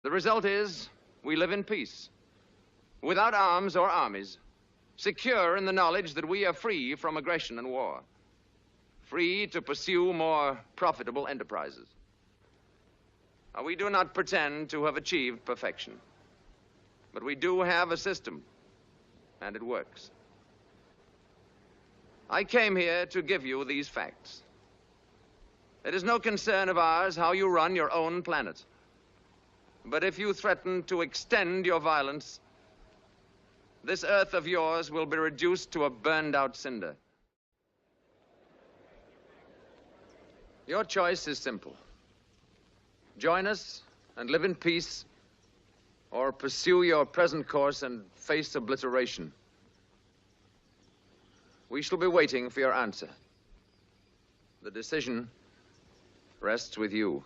The result is we live in peace, without arms or armies, secure in the knowledge that we are free from aggression and war, free to pursue more profitable enterprises. Now, we do not pretend to have achieved perfection, but we do have a system, and it works. I came here to give you these facts. It is no concern of ours how you run your own planet. But if you threaten to extend your violence, this Earth of yours will be reduced to a burned-out cinder. Your choice is simple. Join us and live in peace, or pursue your present course and face obliteration. We shall be waiting for your answer. The decision rests with you.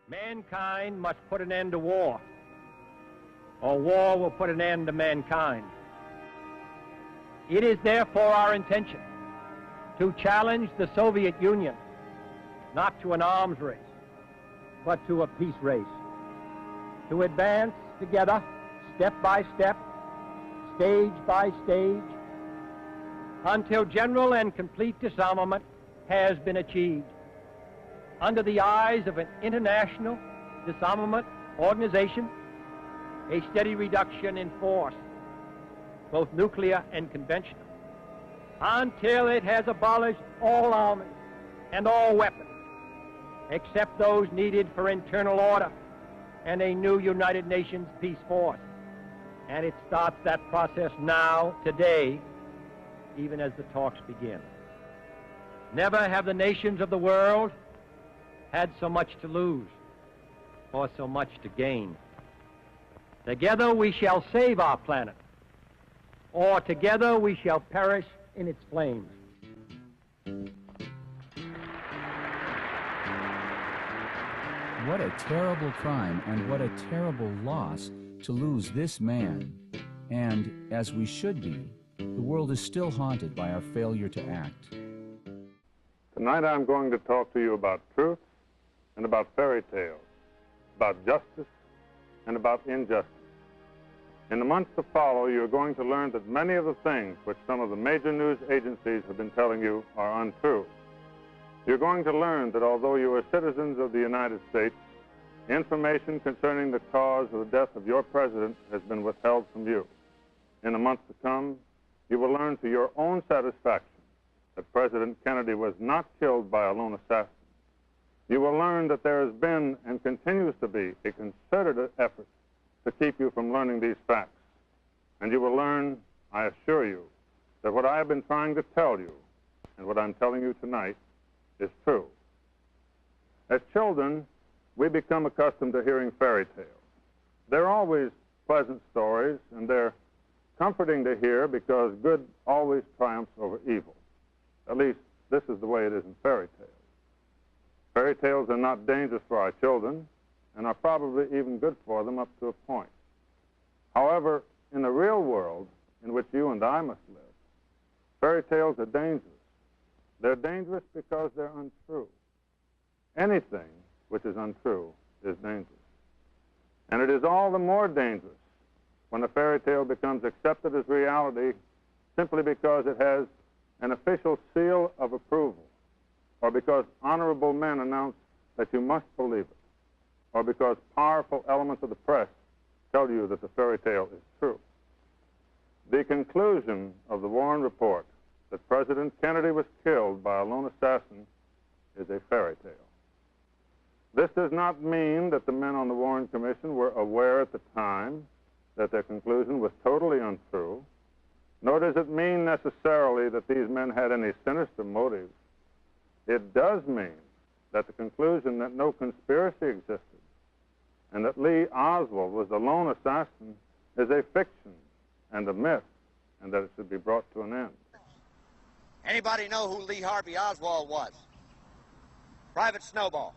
Mankind must put an end to war, or war will put an end to mankind. It is therefore our intention to challenge the Soviet Union, not to an arms race, but to a peace race, to advance together, step by step, stage by stage, until general and complete disarmament has been achieved, under the eyes of an international disarmament organization, a steady reduction in force, both nuclear and conventional, until it has abolished all armies and all weapons, except those needed for internal order and a new United Nations peace force. And it starts that process now, today, even as the talks begin. Never have the nations of the world had so much to lose or so much to gain. Together we shall save our planet, or together we shall perish in its flames. What a terrible crime and what a terrible loss to lose this man. And, as we should be, the world is still haunted by our failure to act. Tonight I'm going to talk to you about truth and about fairy tales, about justice and about injustice. In the months to follow, you're going to learn that many of the things which some of the major news agencies have been telling you are untrue. You're going to learn that although you are citizens of the United States, information concerning the cause of the death of your president has been withheld from you. In the months to come, you will learn to your own satisfaction that President Kennedy was not killed by a lone assassin. You will learn that there has been and continues to be a concerted effort to keep you from learning these facts. And you will learn, I assure you, that what I have been trying to tell you and what I'm telling you tonight is true. As children, we become accustomed to hearing fairy tales. They're always pleasant stories, and they're comforting to hear because good always triumphs over evil. At least, this is the way it is in fairy tales. Fairy tales are not dangerous for our children and are probably even good for them up to a point. However, in the real world in which you and I must live, fairy tales are dangerous. They're dangerous because they're untrue. Anything which is untrue is dangerous. And it is all the more dangerous when a fairy tale becomes accepted as reality simply because it has an official seal of approval, or because honorable men announce that you must believe it, or because powerful elements of the press tell you that the fairy tale is true. The conclusion of the Warren report that President Kennedy was killed by a lone assassin is a fairy tale. This does not mean that the men on the Warren Commission were aware at the time that their conclusion was totally untrue, nor does it mean necessarily that these men had any sinister motives. It does mean that the conclusion that no conspiracy existed and that Lee Oswald was the lone assassin is a fiction and a myth, and that it should be brought to an end. Anybody know who Lee Harvey Oswald was? Private Snowball.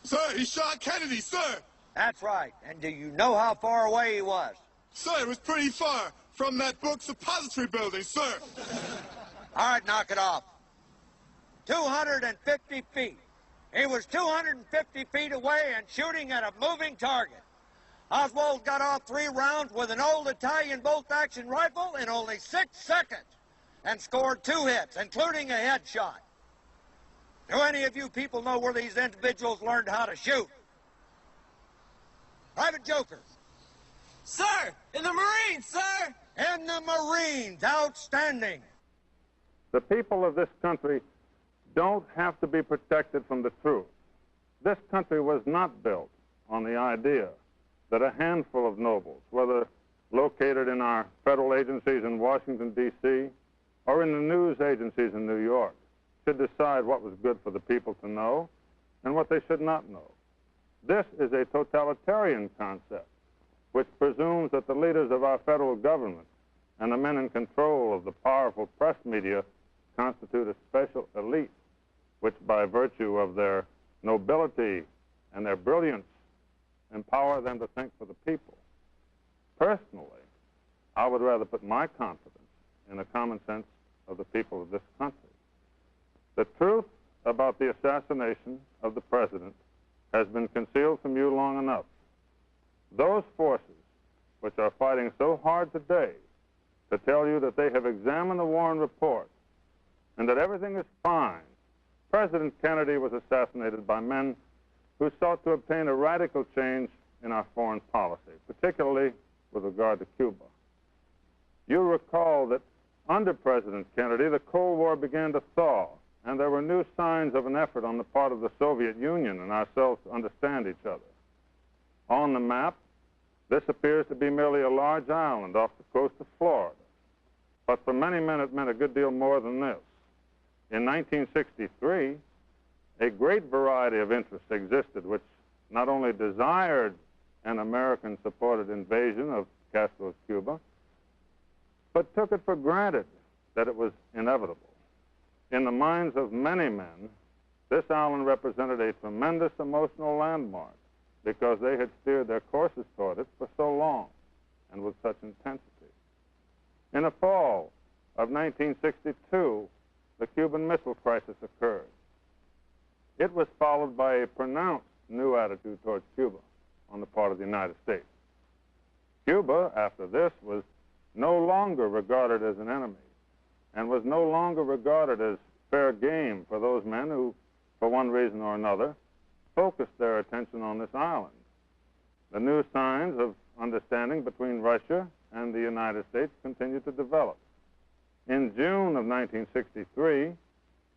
Sir, he shot Kennedy, sir! That's right. And do you know how far away he was? Sir, it was pretty far from that book suppository building, sir. All right, knock it off. 250 feet. He was 250 feet away and shooting at a moving target. Oswald got off 3 rounds with an old Italian bolt-action rifle in only 6 seconds and scored 2 hits, including a headshot. Do any of you people know where these individuals learned how to shoot? Private Joker. Sir, in the Marines, sir! In the Marines, outstanding. The people of this country don't have to be protected from the truth. This country was not built on the idea that a handful of nobles, whether located in our federal agencies in Washington, D.C., or in the news agencies in New York, should decide what was good for the people to know and what they should not know. This is a totalitarian concept which presumes that the leaders of our federal government and the men in control of the powerful press media constitute a special elite, which by virtue of their nobility and their brilliance empower them to think for the people. Personally, I would rather put my confidence in the common sense of the people of this country. The truth about the assassination of the president has been concealed from you long enough. Those forces which are fighting so hard today to tell you that they have examined the Warren report and that everything is fine. President Kennedy was assassinated by men who sought to obtain a radical change in our foreign policy, particularly with regard to Cuba. You recall that under President Kennedy, the Cold War began to thaw, and there were new signs of an effort on the part of the Soviet Union and ourselves to understand each other. On the map, this appears to be merely a large island off the coast of Florida. But for many men, it meant a good deal more than this. In 1963, a great variety of interests existed which not only desired an American-supported invasion of Castro's Cuba, but took it for granted that it was inevitable. In the minds of many men, this island represented a tremendous emotional landmark because they had steered their courses toward it for so long and with such intensity. In the fall of 1962, the Cuban Missile Crisis occurred. It was followed by a pronounced new attitude towards Cuba on the part of the United States. Cuba, after this, was no longer regarded as an enemy and was no longer regarded as fair game for those men who, for one reason or another, focused their attention on this island. The new signs of understanding between Russia and the United States continued to develop. In June of 1963,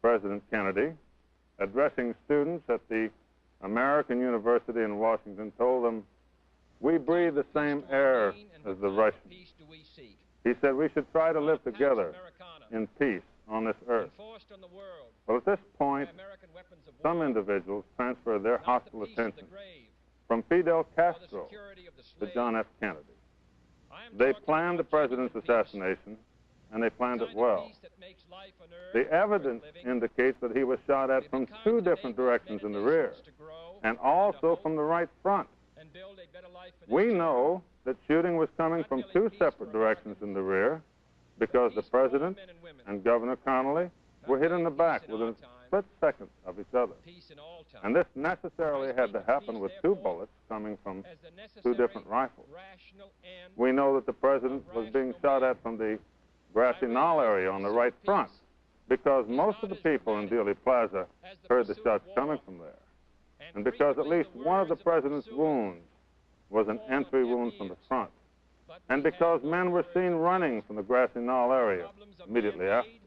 President Kennedy, addressing students at the American University in Washington, told them, "We breathe the same air as the Russians." He said we should try to live together in peace on this earth. Well, at this point, some individuals transferred their hostile attention from Fidel Castro to John F. Kennedy. They planned the president's assassination, and they planned it well. The evidence indicates that he was shot at from 2 different directions in the rear, and also from the right front. We know that shooting was coming from 2 separate directions in the rear because the president and Governor Connolly were hit in the back within a split second of each other. And this necessarily had to happen with 2 bullets coming from 2 different rifles. We know that the president was being shot at from the grassy knoll area on the right front because most of the people in Dealey Plaza heard the shots coming from there. And because at least one of the president's wounds was an entry wound from the front. And because men were seen running from the grassy knoll area immediately afterwards.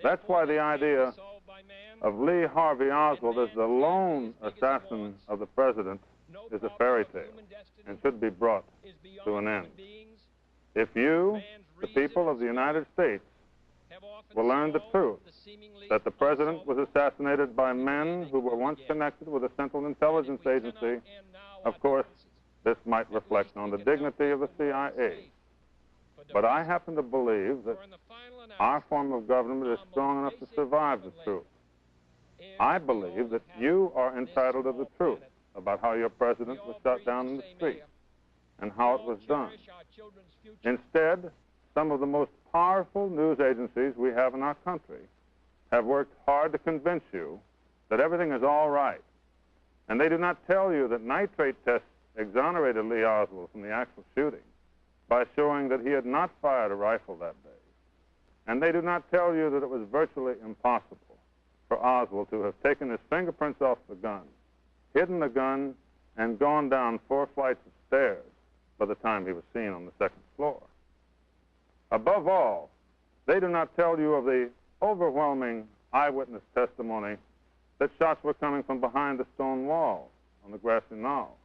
That's why the idea of Lee Harvey Oswald as the lone assassin of the president is a fairy tale and should be brought to an end. If you, the people of the United States, will learn the truth that the president was assassinated by men who were once connected with a Central Intelligence Agency, of course, this might reflect on the dignity of the CIA. But I happen to believe that our form of government is strong enough to survive the truth. I believe that you are entitled to the truth about how your president was shot down in the street. and how it was done. Instead, some of the most powerful news agencies we have in our country have worked hard to convince you that everything is all right. And they do not tell you that nitrate tests exonerated Lee Oswald from the actual shooting by showing that he had not fired a rifle that day. And they do not tell you that it was virtually impossible for Oswald to have taken his fingerprints off the gun, hidden the gun, and gone down 4 flights of stairs by the time he was seen on the 2nd floor. Above all, they do not tell you of the overwhelming eyewitness testimony that shots were coming from behind the stone wall on the grassy knoll.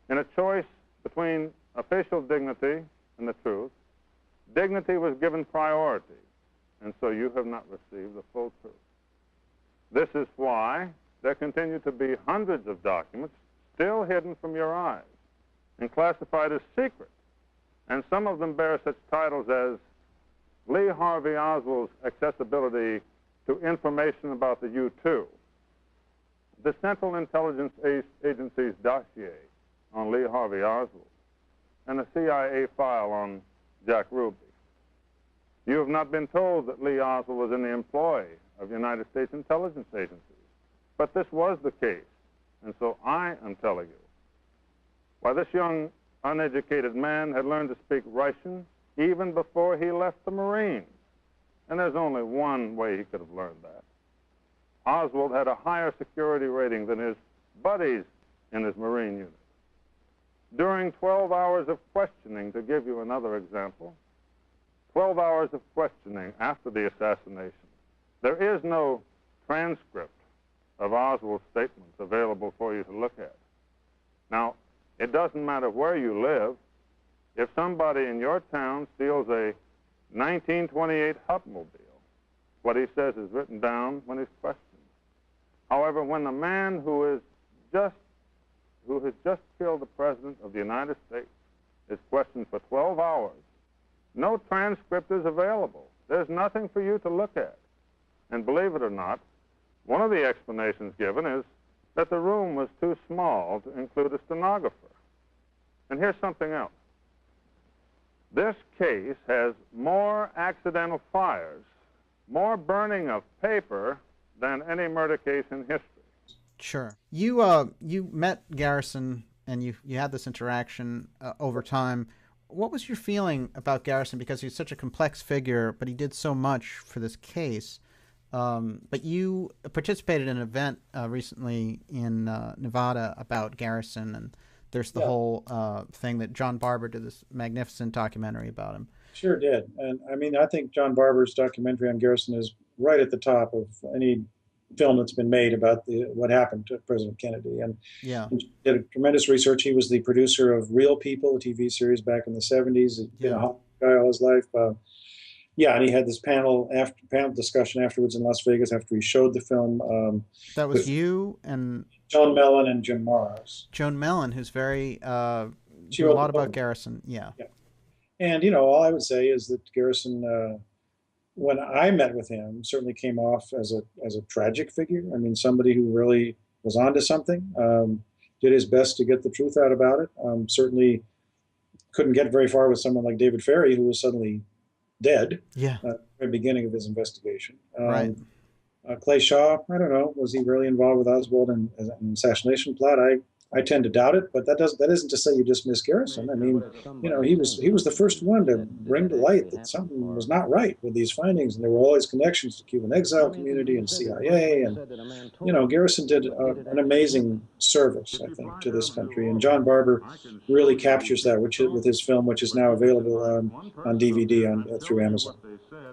In a choice between official dignity and the truth, dignity was given priority, and so you have not received the full truth. This is why there continue to be hundreds of documents still hidden from your eyes and classified as secret, and some of them bear such titles as Lee Harvey Oswald's accessibility to information about the U-2, the Central Intelligence Agency's dossier on Lee Harvey Oswald, and a CIA file on Jack Ruby. You have not been told that Lee Oswald was in the employ of United States intelligence agencies, but this was the case, and so I am telling you. Why, this young, uneducated man had learned to speak Russian even before he left the Marines, and there's only one way he could have learned that. Oswald had a higher security rating than his buddies in his Marine unit. During 12 hours of questioning, to give you another example, 12 hours of questioning after the assassination, there is no transcript of Oswald's statements available for you to look at. Now, it doesn't matter where you live. If somebody in your town steals a 1928 Hupmobile, what he says is written down when he's questioned. However, when the man who has just killed the President of the United States is questioned for 12 hours, no transcript is available. There's nothing for you to look at. And believe it or not, one of the explanations given is that the room was too small to include a stenographer. And here's something else. This case has more accidental fires, more burning of paper than any murder case in history. Sure. You met Garrison and you had this interaction over time. What was your feeling about Garrison? Because he's such a complex figure, but he did so much for this case. But you participated in an event recently in Nevada about Garrison, and there's the whole thing that John Barber did this magnificent documentary about him. Sure did. And I mean, I think John Barber's documentary on Garrison is right at the top of any film that's been made about what happened to President Kennedy. And he did a tremendous research. He was the producer of Real People, a TV series back in the 70s. He'd been a hot guy all his life. And he had this panel discussion afterwards in Las Vegas after he showed the film. That was you and Joan Mellon and Jim Morris. Joan Mellon, who's very she wrote a lot about Garrison. Yeah. And all I would say is that Garrison, when I met with him, certainly came off as a tragic figure. I mean, somebody who really was onto something. Did his best to get the truth out about it. Certainly couldn't get very far with someone like David Ferrie, who was suddenly dead at the beginning of his investigation. Right. Clay Shaw, I don't know, was he really involved with Oswald in an assassination plot? I tend to doubt it, but that isn't to say you dismiss Garrison. I mean, he was the first one to bring to light that something was not right with these findings, and there were all these connections to Cuban exile community and CIA, and Garrison did an amazing service, I think, to this country. And John Barber really captures that, with his film, which is now available on DVD through Amazon.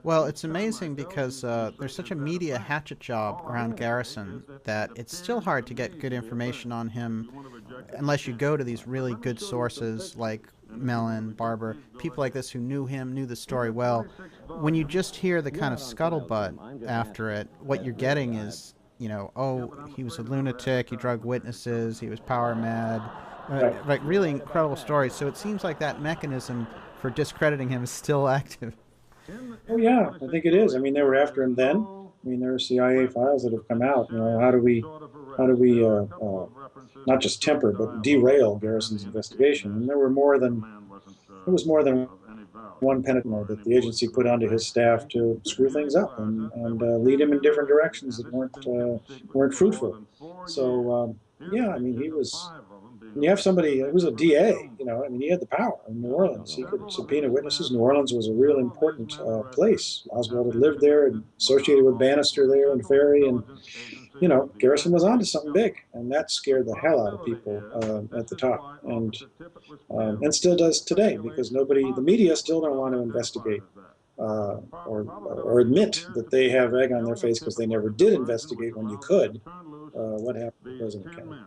Well, it's amazing because there's such a media hatchet job around Garrison that it's still hard to get good information on him unless you go to these really good sources like Mellon, Barber, people like this who knew him, knew the story well. When you just hear the kind of scuttlebutt after it, what you're getting is, oh, he was a lunatic, he drugged witnesses, he was power mad, like really incredible stories. So it seems like that mechanism for discrediting him is still active. Oh, yeah, I think it is. I mean, they were after him then. I mean, there are CIA files that have come out. You know, how do we not just temper but derail Garrison's investigation? And there was more than one penitent that the agency put onto his staff to screw things up and lead him in different directions that weren't fruitful. So yeah, I mean, he was. When you have somebody who was a DA, you know, I mean, he had the power in New Orleans. He could subpoena witnesses. New Orleans was a real important place. Oswald had lived there and associated with Bannister there and Ferry, and you know, Garrison was onto something big, and that scared the hell out of people at the top, and still does today, because the media still don't want to investigate or admit that they have egg on their face because they never did investigate when you could what happened to President Kennedy.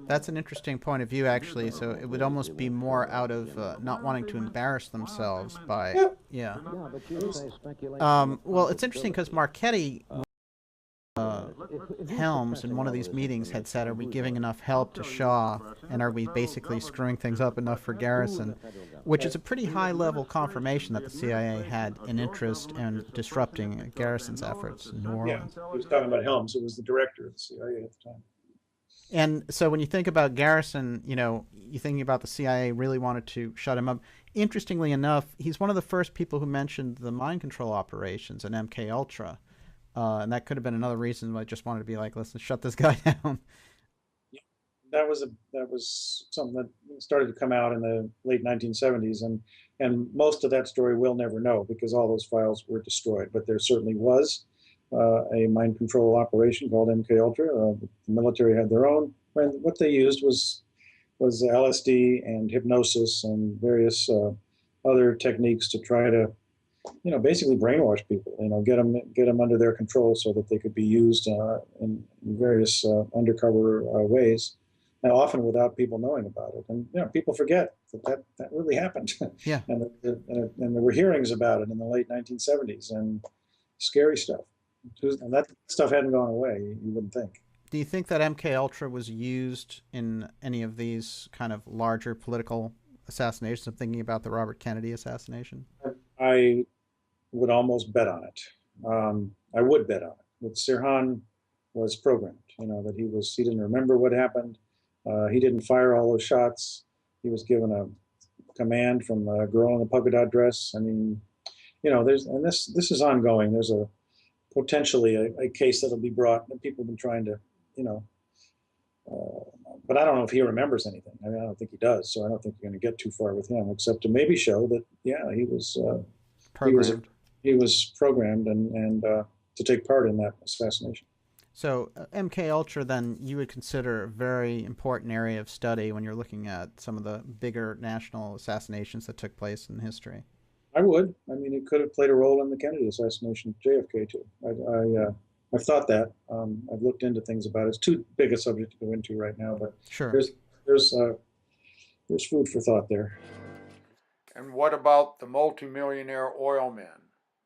That's an interesting point of view, actually. So it would almost be more out of not wanting to embarrass themselves by, yeah. Well, it's interesting because Marchetti, Helms, in one of these meetings had said, are we giving enough help to Shaw, and are we basically screwing things up enough for Garrison? Which is a pretty high-level confirmation that the CIA had an interest in disrupting Garrison's efforts in New Orleans. Yeah, he was talking about Helms, who was the director of the CIA at the time. And so when you think about Garrison, you know, you're thinking about the CIA really wanted to shut him up. Interestingly enough, he's one of the first people who mentioned the mind control operations and MK-Ultra. And that could have been another reason why I just wanted to be like, let's shut this guy down. Yeah, that was something that started to come out in the late 1970s. And most of that story we'll never know because all those files were destroyed. But there certainly was a mind control operation called MK-Ultra. The military had their own. And what they used was LSD and hypnosis and various other techniques to try to, you know, basically brainwash people. You know, get them under their control so that they could be used in various undercover ways, and often without people knowing about it. And you know, people forget that really happened. Yeah. and there were hearings about it in the late 1970s and scary stuff. And that stuff hadn't gone away, you wouldn't think. Do you think that MK-Ultra was used in any of these kind of larger political assassinations? I'm thinking about the Robert Kennedy assassination. I would almost bet on it. I would bet on it. That Sirhan was programmed, you know, that he didn't remember what happened. He didn't fire all those shots. He was given a command from a girl in a polka dot dress. I mean, you know, this is ongoing. There's potentially a case that'll be brought, and people have been trying to, you know, but I don't know if he remembers anything. I mean, I don't think he does, so I don't think you're going to get too far with him, except to maybe show that, yeah, he was programmed. He was programmed and to take part in that assassination. So MK-Ultra, then, you would consider a very important area of study when you're looking at some of the bigger national assassinations that took place in history. I would. I mean, it could have played a role in the Kennedy assassination, JFK too. I've thought that. I've looked into things about it. It's too big a subject to go into right now, but sure. There's food for thought there. And what about the multimillionaire oil men,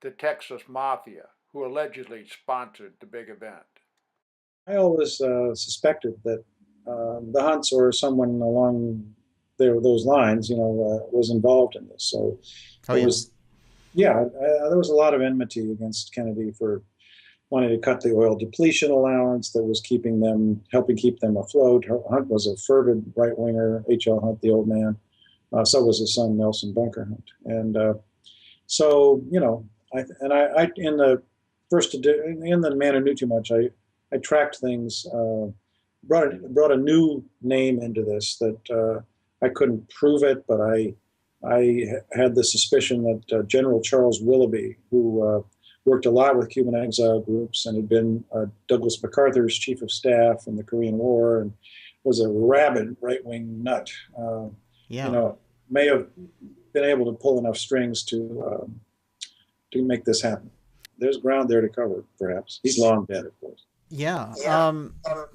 the Texas Mafia, who allegedly sponsored the big event? I always suspected that the Hunts or someone along those lines, you know, was involved in this. So there was a lot of enmity against Kennedy for wanting to cut the oil depletion allowance that was helping keep them afloat. Hunt was a fervid right-winger, H.L. Hunt, the old man. So was his son, Nelson Bunker Hunt. And so, you know, in the Man Who Knew Too Much, I tracked things, brought a new name into this that I couldn't prove it, but I had the suspicion that General Charles Willoughby, who worked a lot with Cuban exile groups and had been Douglas MacArthur's chief of staff in the Korean War and was a rabid right-wing nut, you know, may have been able to pull enough strings to make this happen. There's ground there to cover, perhaps. He's long dead, of course. Yeah.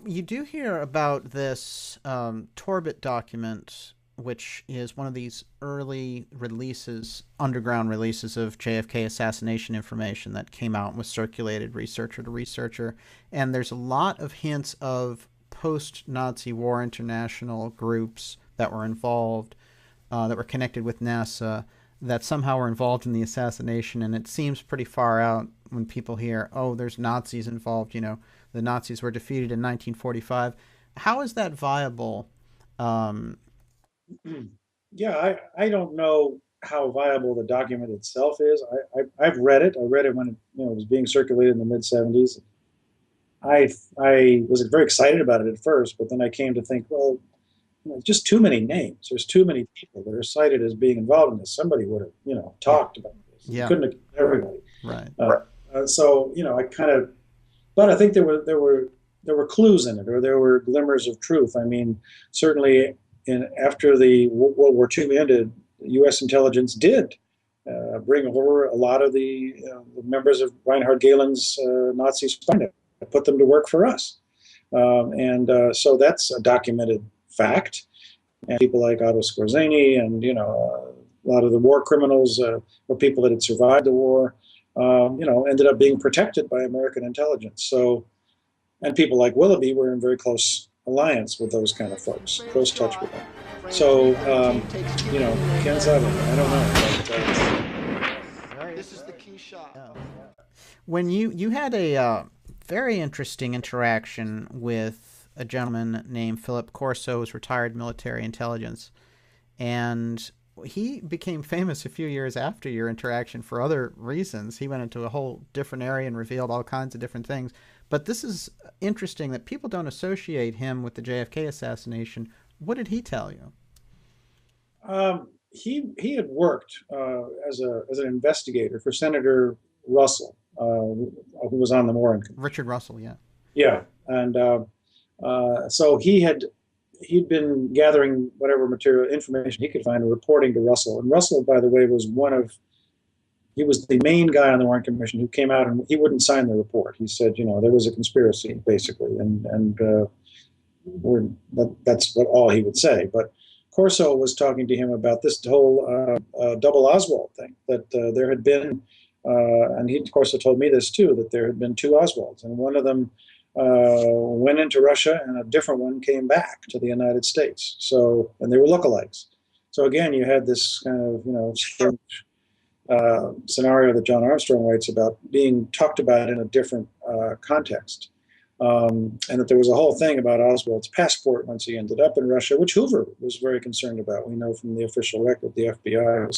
You do hear about this Torbit document, which is one of these early releases, underground releases of JFK assassination information that came out and was circulated researcher to researcher. And there's a lot of hints of post-Nazi war international groups that were involved, that were connected with NASA, that somehow were involved in the assassination, and it seems pretty far out when people hear, oh, there's Nazis involved, you know, the Nazis were defeated in 1945. How is that viable? Yeah, I don't know how viable the document itself is. I've read it. I read it when it, was being circulated in the mid 70s. I was very excited about it at first, but then I came to think, well, just too many names. There's too many people that are cited as being involved in this. Somebody would have, talked about this. Yeah. You couldn't have everybody. Right. So, I kind of, but I think there were clues in it, or there were glimmers of truth. I mean, certainly after the World War II ended, U.S. intelligence did bring over a lot of the members of Reinhard Gehlen's Nazi spy network, put them to work for us. So that's a documented fact. And people like Otto Skorzeny and, a lot of the war criminals or people that had survived the war, ended up being protected by American intelligence. So, and people like Willoughby were in very close alliance with those kind of folks, close touch with them. So, Ken Sutherland, I don't know. But, this is the key shot. When you had a very interesting interaction with a gentleman named Philip Corso, who's retired military intelligence, and he became famous a few years after your interaction for other reasons. He went into a whole different area and revealed all kinds of different things. But this is interesting that people don't associate him with the JFK assassination. What did he tell you? He had worked as an investigator for Senator Russell, who was on the Warren Commission. Richard Russell, yeah. Yeah, and so he'd been gathering whatever material information he could find and reporting to Russell. And Russell, by the way, he was the main guy on the Warren Commission who came out, and he wouldn't sign the report. He said, there was a conspiracy, basically, and that's what all he would say. But Corso was talking to him about this whole double Oswald thing, that there had been, and Corso told me this too, that there had been two Oswalds, and one of them went into Russia, and a different one came back to the United States. So, and they were lookalikes. So again, you had this kind of, strange scenario that John Armstrong writes about being talked about in a different context. And that there was a whole thing about Oswald's passport once he ended up in Russia, which Hoover was very concerned about. We know from the official record the FBI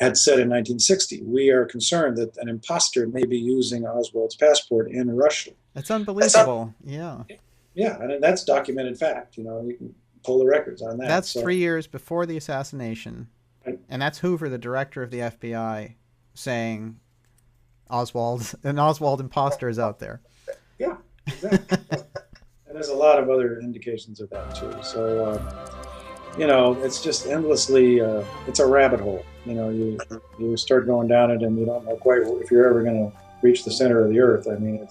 had said in 1960, we are concerned that an imposter may be using Oswald's passport in Russia. That's unbelievable. Yeah. Yeah, and that's documented fact. You can pull the records on that. That's 3 years before the assassination. Right. And that's Hoover, the director of the FBI, saying Oswald imposter is out there. Yeah. Exactly. And there's a lot of other indications of that too. So, it's just endlessly, it's a rabbit hole. You start going down it and you don't know quite if you're ever going to reach the center of the earth. I mean,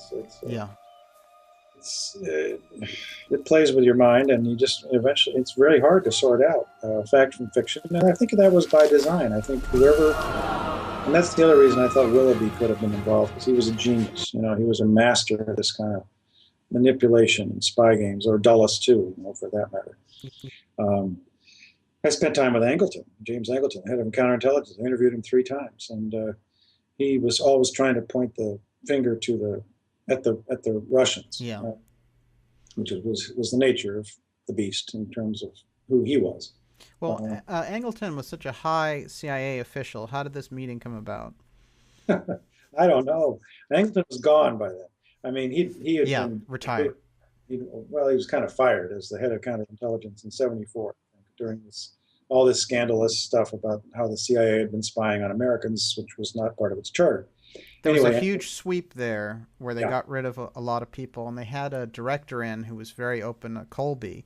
it plays with your mind, and you just eventually, it's very hard to sort out fact from fiction. And I think that was by design. I think and that's the other reason I thought Willoughby could have been involved, because he was a genius. He was a master of this kind of manipulation and spy games, or Dulles too, for that matter. I spent time with James Angleton, head of counterintelligence. I interviewed him 3 times, and he was always trying to point the finger at the Russians, which was the nature of the beast in terms of who he was. Well, Angleton was such a high CIA official. How did this meeting come about? I don't know. Angleton was gone by then. I mean, he had been retired. He was kind of fired as the head of counterintelligence in '74 during all this scandalous stuff about how the CIA had been spying on Americans, which was not part of its charter. There was a huge sweep there where they got rid of a lot of people, and they had a director in who was very open, Colby,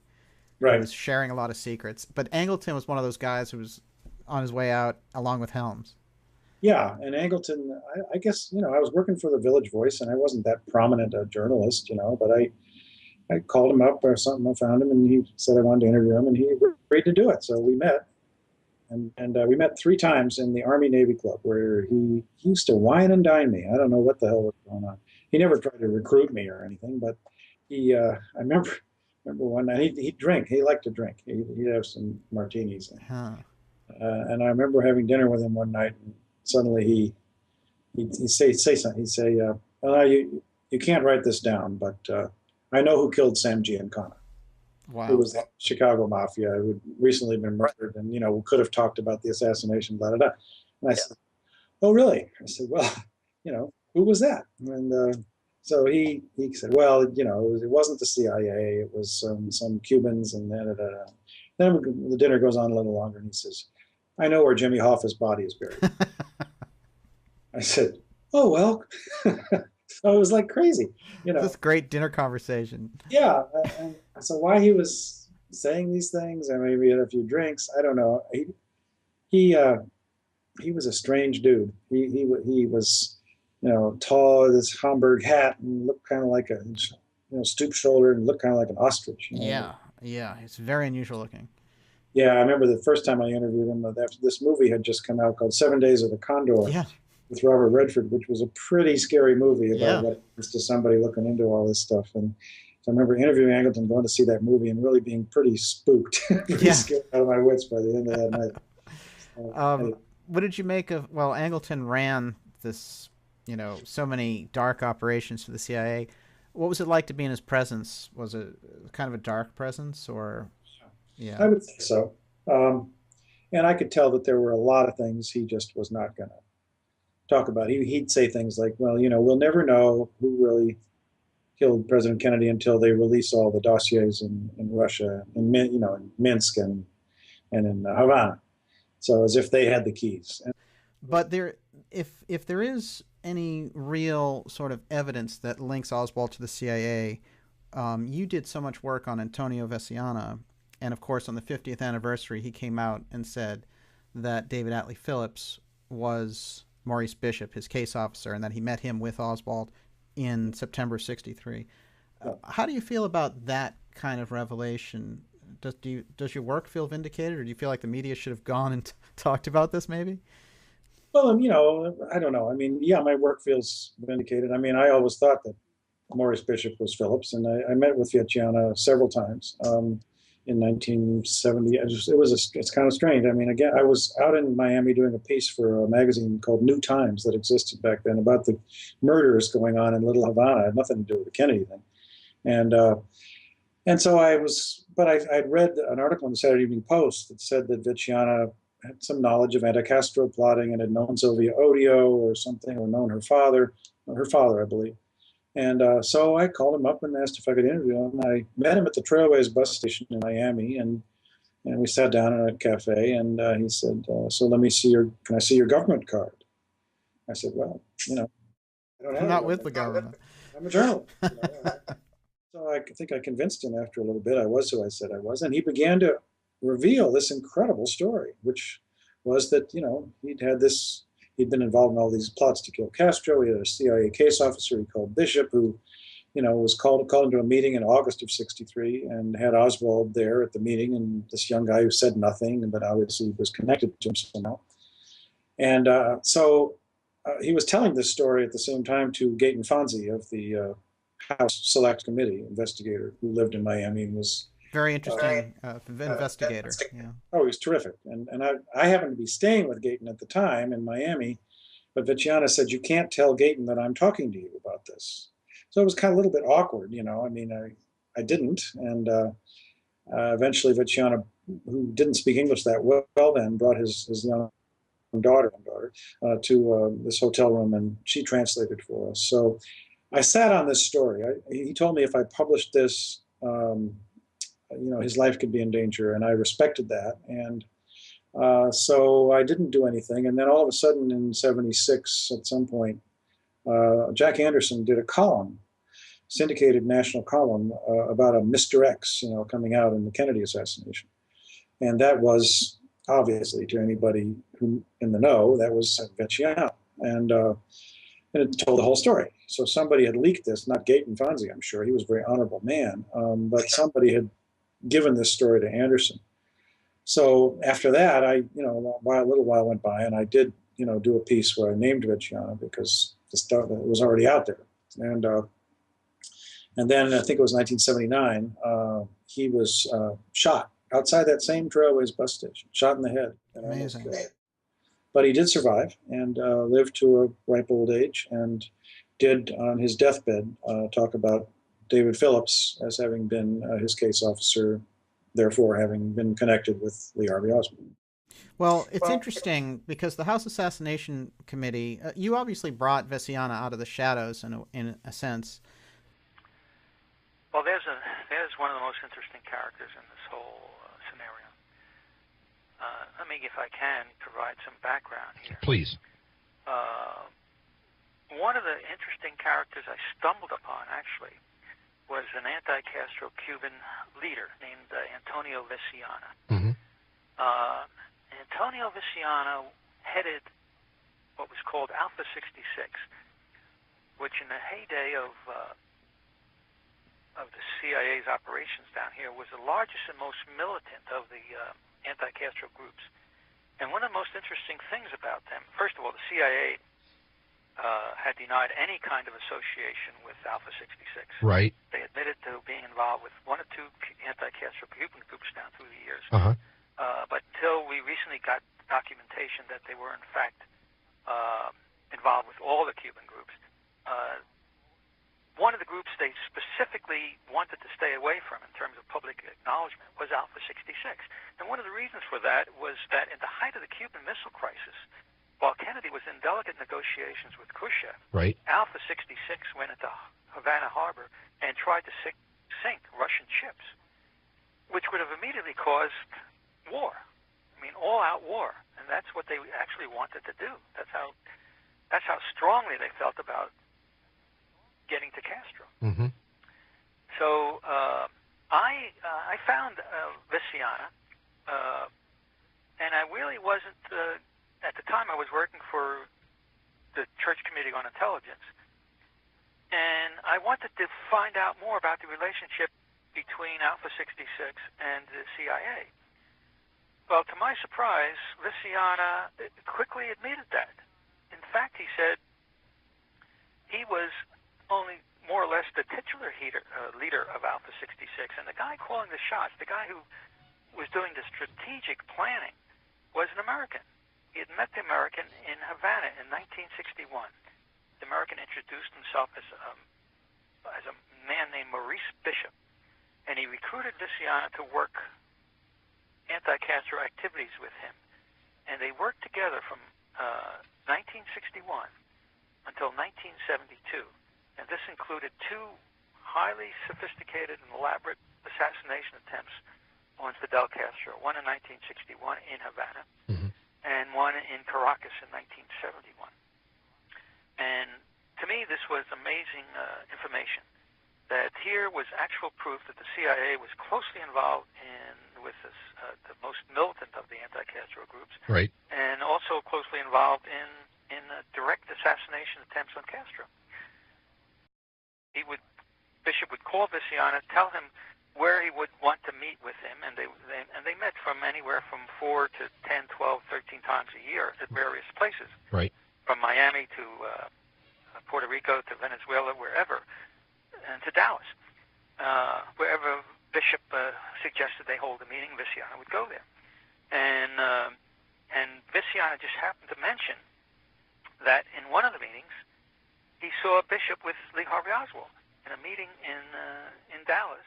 who was sharing a lot of secrets. But Angleton was one of those guys who was on his way out along with Helms. Yeah, and Angleton, I guess, I was working for the Village Voice, and I wasn't that prominent a journalist, but I called him up or something. I found him, and he said I wanted to interview him, and he agreed to do it. So we met. And we met 3 times in the Army-Navy Club, where he used to wine and dine me. I don't know what the hell was going on. He never tried to recruit me or anything, but I remember one night he'd drink. He liked to drink. He'd have some martinis. And I remember having dinner with him one night, and suddenly he'd say something. He'd say, well, you can't write this down, but I know who killed Sam Giancana. Wow. Who was the Chicago Mafia, who had recently been murdered, and, we could have talked about the assassination, blah, blah, blah. And I said, oh, really? I said, well, who was that? And so he said, well, it wasn't the CIA, it was some Cubans, and then the dinner goes on a little longer, and he says, I know where Jimmy Hoffa's body is buried. I said, oh, well. So it was like crazy, This great dinner conversation. Yeah, and so why he was saying these things, and maybe had a few drinks, I don't know. He was a strange dude. He was, tall with his Homburg hat and looked kind of like a, stoop shouldered and looked kind of like an ostrich. Yeah, it's very unusual looking. Yeah, I remember the first time I interviewed him. This movie had just come out called 7 Days of the Condor. Yeah. With Robert Redford, which was a pretty scary movie about what happens to somebody looking into all this stuff. And so I remember interviewing Angleton, going to see that movie, and really being pretty spooked, scared out of my wits by the end of that night. So, what did you make of? Well, Angleton ran this, so many dark operations for the CIA. What was it like to be in his presence? Was it kind of a dark presence, or? Yeah, I would say so. And I could tell that there were a lot of things he just was not going to talk about. He'd say things like, well, we'll never know who really killed President Kennedy until they release all the dossiers in Russia, in Minsk and in Havana. So as if they had the keys. But if there is any real sort of evidence that links Oswald to the CIA, you did so much work on Antonio Veciana, and of course on the 50th anniversary he came out and said that David Atlee Phillips was Maurice Bishop, his case officer, and that he met him with Oswald in September '63. How do you feel about that kind of revelation? Does your work feel vindicated, or do you feel like the media should have gone and talked about this maybe? Well, I don't know. I mean, yeah, my work feels vindicated. I mean, I always thought that Maurice Bishop was Phillips, and I met with Veciana several times. In 1970, it's kind of strange. I mean, again, I was out in Miami doing a piece for a magazine called New Times that existed back then about the murders going on in Little Havana. It had nothing to do with the Kennedy thing. And so I'd read an article in the Saturday Evening Post that said that Veciana had some knowledge of anti-Castro plotting and had known Sylvia Odio or something, or known her father, I believe. And so I called him up and asked if I could interview him. I met him at the Trailways bus station in Miami, and we sat down in a cafe, and he said, so can I see your government card? I said, well, I don't have I'm not with the government. I'm a journalist. So I think I convinced him after a little bit I was who I said I was, and he began to reveal this incredible story, which was that, he'd been involved in all these plots to kill Castro. He had a CIA case officer he called Bishop, who, was called into a meeting in August of '63 and had Oswald there at the meeting, and this young guy who said nothing, but obviously was connected to him somehow. And so he was telling this story at the same time to Gaten Fonzi of the House Select Committee investigator who lived in Miami and was very interesting investigator. Yeah. Oh, he was terrific. And I happened to be staying with Gaten at the time in Miami, but Veciana said, you can't tell Gaten that I'm talking to you about this. So it was kind of a little bit awkward, I mean, I didn't. And eventually Veciana, who didn't speak English that well then, brought his young daughter to this hotel room, and she translated for us. So I sat on this story. He told me if I published this, his life could be in danger, and I respected that. And so I didn't do anything. And then all of a sudden in '76, at some point, Jack Anderson did a column, syndicated national column about a Mr. X, coming out in the Kennedy assassination. And that was obviously, to anybody who in the know, that was Veciana. And it told the whole story. So somebody had leaked this, not Gaten Fonzi, I'm sure. He was a very honorable man. But somebody had given this story to Anderson. So after that, a little while went by, and I did, do a piece where I named Veciana because the stuff was already out there. And then I think it was 1979, he was shot outside that same Trailways bus station, shot in the head. And Amazing. But he did survive and lived to a ripe old age, and did, on his deathbed, talk about David Phillips as having been his case officer, therefore having been connected with Lee Harvey Oswald. Well, it's interesting because the House Assassination Committee, you obviously brought Veciana out of the shadows in a sense. Well, there's one of the most interesting characters in this whole scenario. Let me, if I can, provide some background here. Please. One of the interesting characters I stumbled upon, actually, was an anti-Castro Cuban leader named Antonio Veciana. Mm-hmm. Antonio Veciana headed what was called Alpha 66, which in the heyday of the CIA's operations down here was the largest and most militant of the anti-Castro groups. And one of the most interesting things about them, first of all, the CIA had denied any kind of association with Alpha 66. Right. They admitted to being involved with one or two anti-Castro Cuban groups down through the years. Uh-huh. But until we recently got documentation that they were in fact involved with all the Cuban groups, one of the groups they specifically wanted to stay away from in terms of public acknowledgement was Alpha 66. And one of the reasons for that was that in the height of the Cuban Missile Crisis, while Kennedy was in delicate negotiations with Khrushchev, right, Alpha 66 went into Havana Harbor and tried to sink Russian ships, which would have immediately caused war. I mean, all-out war. And that's what they actually wanted to do. That's how strongly they felt about getting to Castro. Mm-hmm. So I found Veciana, and I really wasn't, at the time I was working for the Church Committee on Intelligence, and I wanted to find out more about the relationship between Alpha 66 and the CIA. Well, to my surprise, Veciana quickly admitted that. In fact, he said he was only more or less the titular leader of Alpha 66, and the guy calling the shots, the guy who was doing the strategic planning, was an American. He had met the American in Havana in 1961. The American introduced himself as a man named Maurice Bishop, and he recruited Veciana to work anti-Castro activities with him. And they worked together from 1961 until 1972. And this included two highly sophisticated and elaborate assassination attempts on Fidel Castro, one in 1961 in Havana, mm-hmm, and one in Caracas in 1971. And to me, this was amazing information, that here was actual proof that the CIA was closely involved with this, the most militant of the anti-Castro groups, right, and also closely involved in direct assassination attempts on Castro. Bishop would call Veciana, tell him where he would want to meet with him, and they met from anywhere from 4 to 10, 12, 13 times a year at various places, right, from Miami to Puerto Rico to Venezuela, wherever, and to Dallas. Wherever Bishop suggested they hold a meeting, Veciana would go there. And Veciana just happened to mention that in one of the meetings, he saw Bishop with Lee Harvey Oswald in a meeting in Dallas.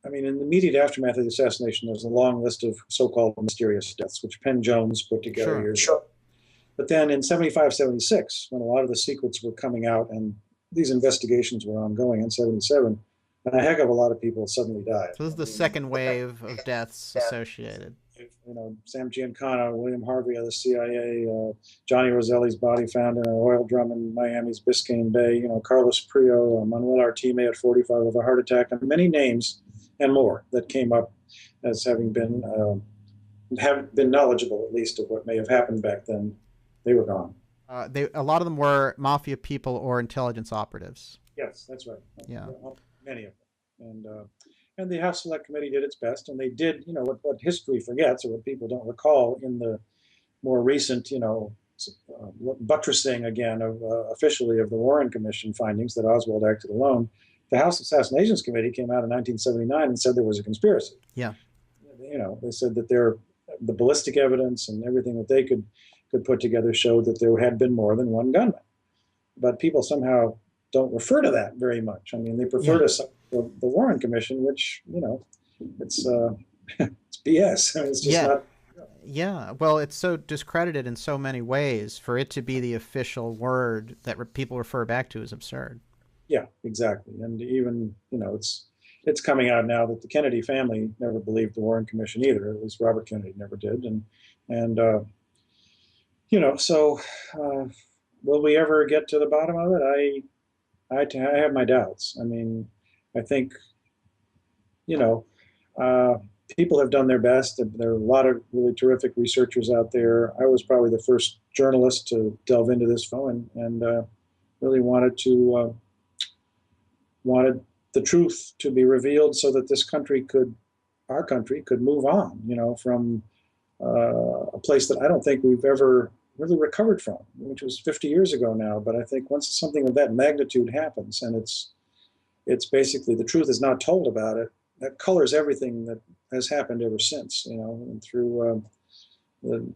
I mean, in the immediate aftermath of the assassination, there's a long list of so-called mysterious deaths, which Penn Jones put together years ago. But then in 75, 76, when a lot of the secrets were coming out and these investigations were ongoing in 77, a heck of a lot of people suddenly died. So this is the second wave of deaths associated. You know, Sam Giancana, William Harvey of the CIA, Johnny Roselli's body found in an oil drum in Miami's Biscayne Bay, you know, Carlos Prio, Manuel Artime at 45 with a heart attack, and many names and more that came up as having been have been knowledgeable, at least, of what may have happened back then. They were gone. A lot of them were mafia people or intelligence operatives. Yes, that's right. Yeah, many of them, and the House Select Committee did its best, and they did, you know, what history forgets or what people don't recall in the more recent, you know, buttressing again of officially of the Warren Commission findings that Oswald acted alone. the House Assassinations Committee came out in 1979 and said there was a conspiracy. Yeah. You know, they said that the ballistic evidence and everything that they could put together showed that there had been more than one gunman. But people somehow don't refer to that very much. I mean, they prefer to cite the Warren Commission, which, you know, it's it's BS. I mean, it's just not. Yeah, well, it's so discredited in so many ways. For it to be the official word that people refer back to is absurd. Yeah, exactly. And even, you know, it's coming out now that the Kennedy family never believed the Warren Commission either. At least Robert Kennedy never did. And you know, so will we ever get to the bottom of it? I have my doubts. I mean, I think, you know, people have done their best. There are a lot of really terrific researchers out there. I was probably the first journalist to delve into this phone and really wanted the truth to be revealed so that our country could move on, you know, from a place that I don't think we've ever really recovered from, which was 50 years ago now. But I think once something of that magnitude happens, and it's basically the truth is not told about it, that colors everything that has happened ever since, you know, and through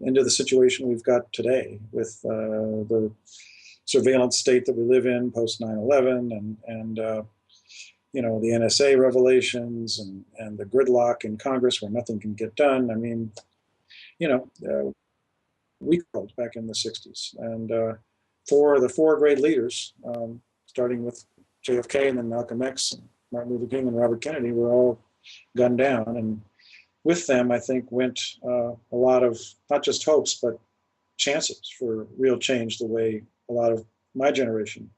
into the situation we've got today with the surveillance state that we live in post 9/11 and you know, the NSA revelations and the gridlock in Congress where nothing can get done. I mean, you know, we called back in the 60s. And the four great leaders, starting with JFK and then Malcolm X, and Martin Luther King and Robert Kennedy, were all gunned down. And with them, I think, went a lot of not just hopes, but chances for real change the way a lot of my generation,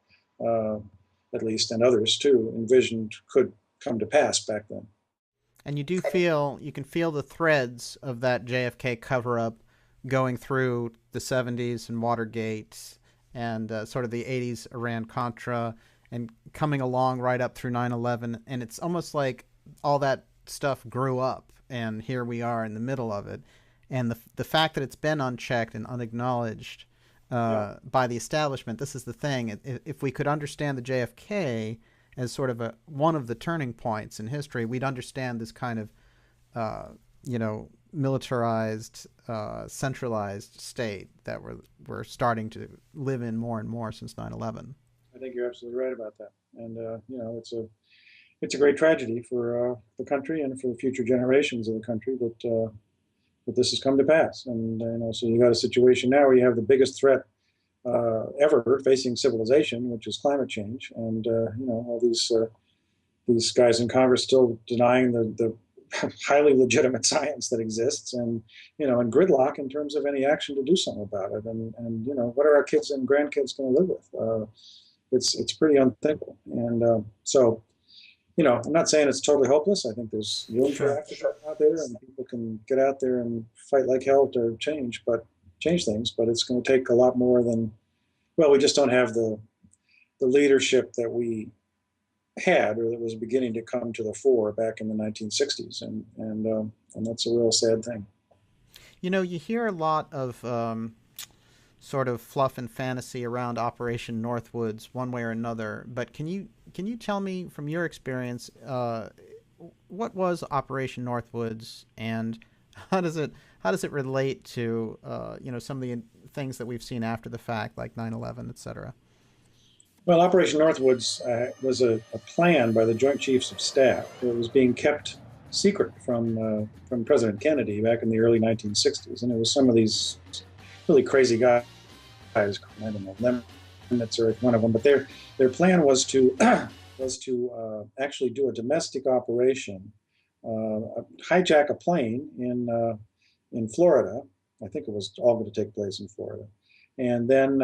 at least, and others too, envisioned could come to pass back then. And you can feel the threads of that JFK cover-up going through the 70s and Watergate and sort of the 80s Iran-Contra and coming along right up through 9/11. And it's almost like all that stuff grew up, and here we are in the middle of it. And the fact that it's been unchecked and unacknowledged by the establishment, this is the thing. If we could understand the JFK as sort of one of the turning points in history, we'd understand this kind of, you know, militarized, centralized state that we're starting to live in more and more since 9/11. I think you're absolutely right about that. And, you know, it's a great tragedy for the country and for the future generations of the country that this has come to pass. And, you know, so you got a situation now where you have the biggest threat ever facing civilization, which is climate change. And, you know, all these guys in Congress still denying the highly legitimate science that exists, and, you know, and gridlock in terms of any action to do something about it. And you know, what are our kids and grandkids going to live with? It's pretty unthinkable. And so, you know, I'm not saying it's totally hopeless. I think there's room for action out there, and people can get out there and fight like hell to change things. But it's going to take a lot more than, well, we just don't have the leadership that we had, or that was beginning to come to the fore back in the 1960s, and that's a real sad thing. You know, you hear a lot of sort of fluff and fantasy around Operation Northwoods, one way or another. But can you tell me from your experience, what was Operation Northwoods, and how does it relate to you know, some of the things that we've seen after the fact, like 9/11, et cetera? Well, Operation Northwoods was a plan by the Joint Chiefs of Staff. It was being kept secret from President Kennedy back in the early 1960s, and it was some of these really crazy guys. I don't know, Lemnitz or one of them, but their plan was to actually do a domestic operation, hijack a plane in Florida. I think it was all going to take place in Florida, and then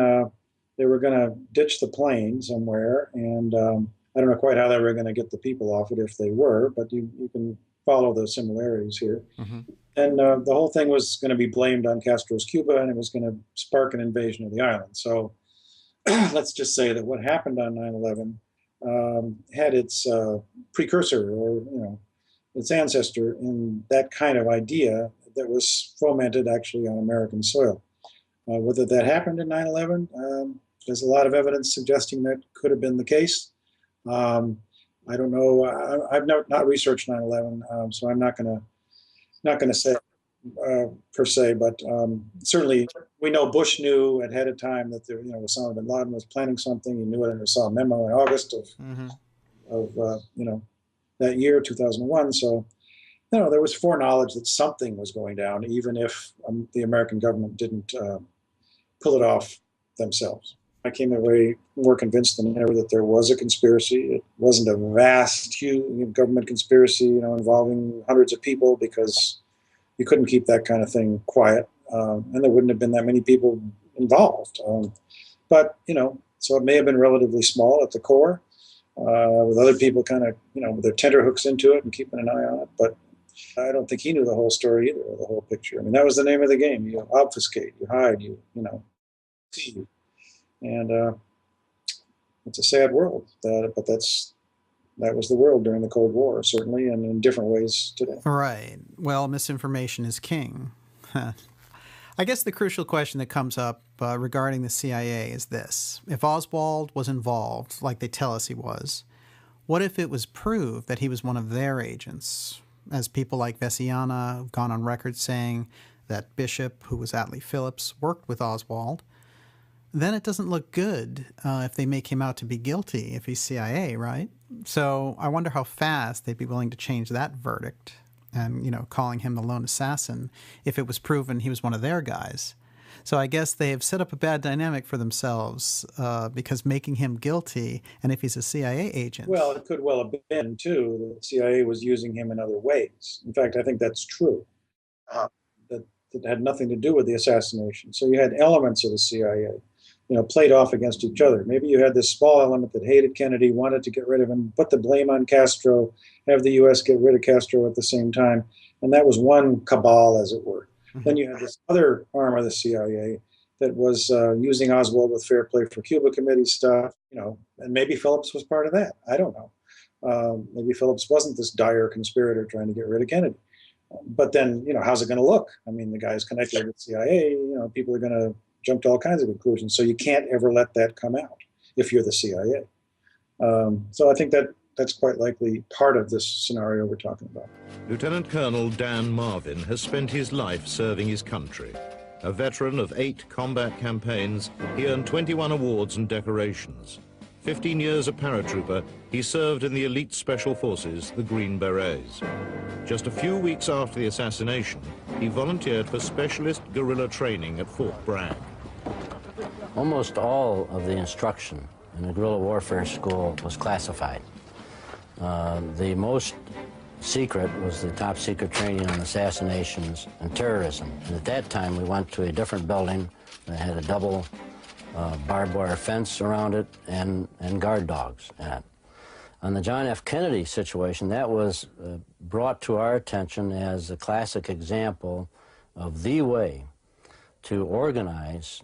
they were going to ditch the plane somewhere, and I don't know quite how they were going to get the people off it if they were, but you can follow the similarities here. Mm-hmm. And the whole thing was going to be blamed on Castro's Cuba, and it was going to spark an invasion of the island. So let's just say that what happened on 9/11 had its precursor, or, you know, its ancestor in that kind of idea that was fomented actually on American soil. Whether that happened in 9/11, there's a lot of evidence suggesting that could have been the case. I don't know. I've not researched 9/11, so I'm not gonna say per se, but certainly we know Bush knew ahead of time that there, Osama bin Laden was planning something. He knew it, and he saw a memo in August of that year, 2001. So there was foreknowledge that something was going down, even if the American government didn't pull it off themselves. I came away more convinced than ever that there was a conspiracy. It wasn't a vast, huge government conspiracy, involving hundreds of people, because you couldn't keep that kind of thing quiet, and there wouldn't have been that many people involved. But so it may have been relatively small at the core, with other people kind of, with their tenterhooks into it and keeping an eye on it. But I don't think he knew the whole story either, or the whole picture. I mean, that was the name of the game. You obfuscate, you hide, you see. And it's a sad world, but that was the world during the Cold War, certainly, and in different ways today. Right. Well, misinformation is king. I guess the crucial question that comes up regarding the CIA is this. If Oswald was involved, like they tell us he was, what if it was proved that he was one of their agents? As people like Vesiana have gone on record saying that Bishop, who was Atlee Phillips, worked with Oswald, then it doesn't look good if they make him out to be guilty if he's CIA, right? So I wonder how fast they'd be willing to change that verdict and, calling him the lone assassin if it was proven he was one of their guys. So I guess they have set up a bad dynamic for themselves because making him guilty, and if he's a CIA agent... Well, it could well have been, too. The CIA was using him in other ways. In fact, I think that's true. That had nothing to do with the assassination. So you had elements of the CIA, played off against each other. Maybe you had this small element that hated Kennedy, wanted to get rid of him, put the blame on Castro, have the U.S. get rid of Castro at the same time. And that was one cabal, as it were. Then you had this other arm of the CIA that was using Oswald with Fair Play for Cuba Committee stuff, and maybe Phillips was part of that. I don't know. Maybe Phillips wasn't this dire conspirator trying to get rid of Kennedy. But then, how's it going to look? I mean, the guy's connected with the CIA, people are going to jump to all kinds of conclusions. So you can't ever let that come out if you're the CIA. So I think that's quite likely part of this scenario we're talking about. Lieutenant Colonel Dan Marvin has spent his life serving his country. A veteran of 8 combat campaigns, he earned 21 awards and decorations. 15 years a paratrooper, he served in the elite special forces, the Green Berets. Just a few weeks after the assassination, he volunteered for specialist guerrilla training at Fort Bragg. Almost all of the instruction in the guerrilla warfare school was classified. The most secret was the top secret training on assassinations and terrorism. And at that time, we went to a different building that had a double barbed wire fence around it and guard dogs in it. On the John F. Kennedy situation, that was brought to our attention as a classic example of the way to organize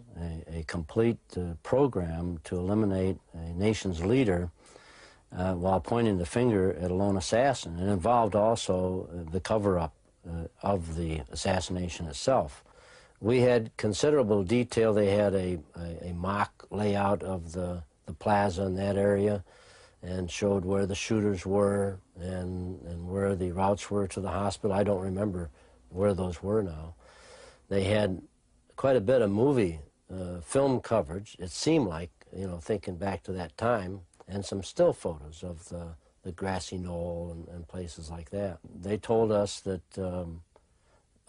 a complete program to eliminate a nation's leader while pointing the finger at a lone assassin. It involved also the cover-up of the assassination itself. We had considerable detail. They had a mock layout of the plaza in that area and showed where the shooters were and where the routes were to the hospital. I don't remember where those were now. They had quite a bit of movie film coverage, it seemed like, thinking back to that time, and some still photos of the grassy knoll and places like that. They told us that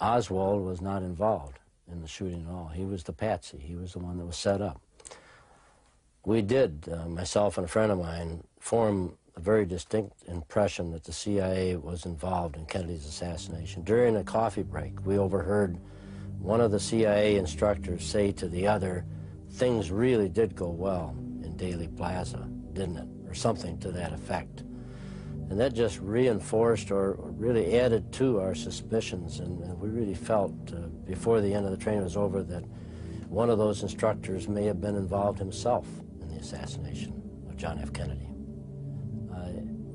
Oswald was not involved in the shooting at all. He was the patsy. He was the one that was set up. We did, myself and a friend of mine, form a very distinct impression that the CIA was involved in Kennedy's assassination. During a coffee break, we overheard one of the CIA instructors say to the other, "Things really did go well in Dealey Plaza, didn't it?" Or something to that effect. And that just reinforced or really added to our suspicions, and we really felt before the end of the training was over that one of those instructors may have been involved himself in the assassination of John F. Kennedy.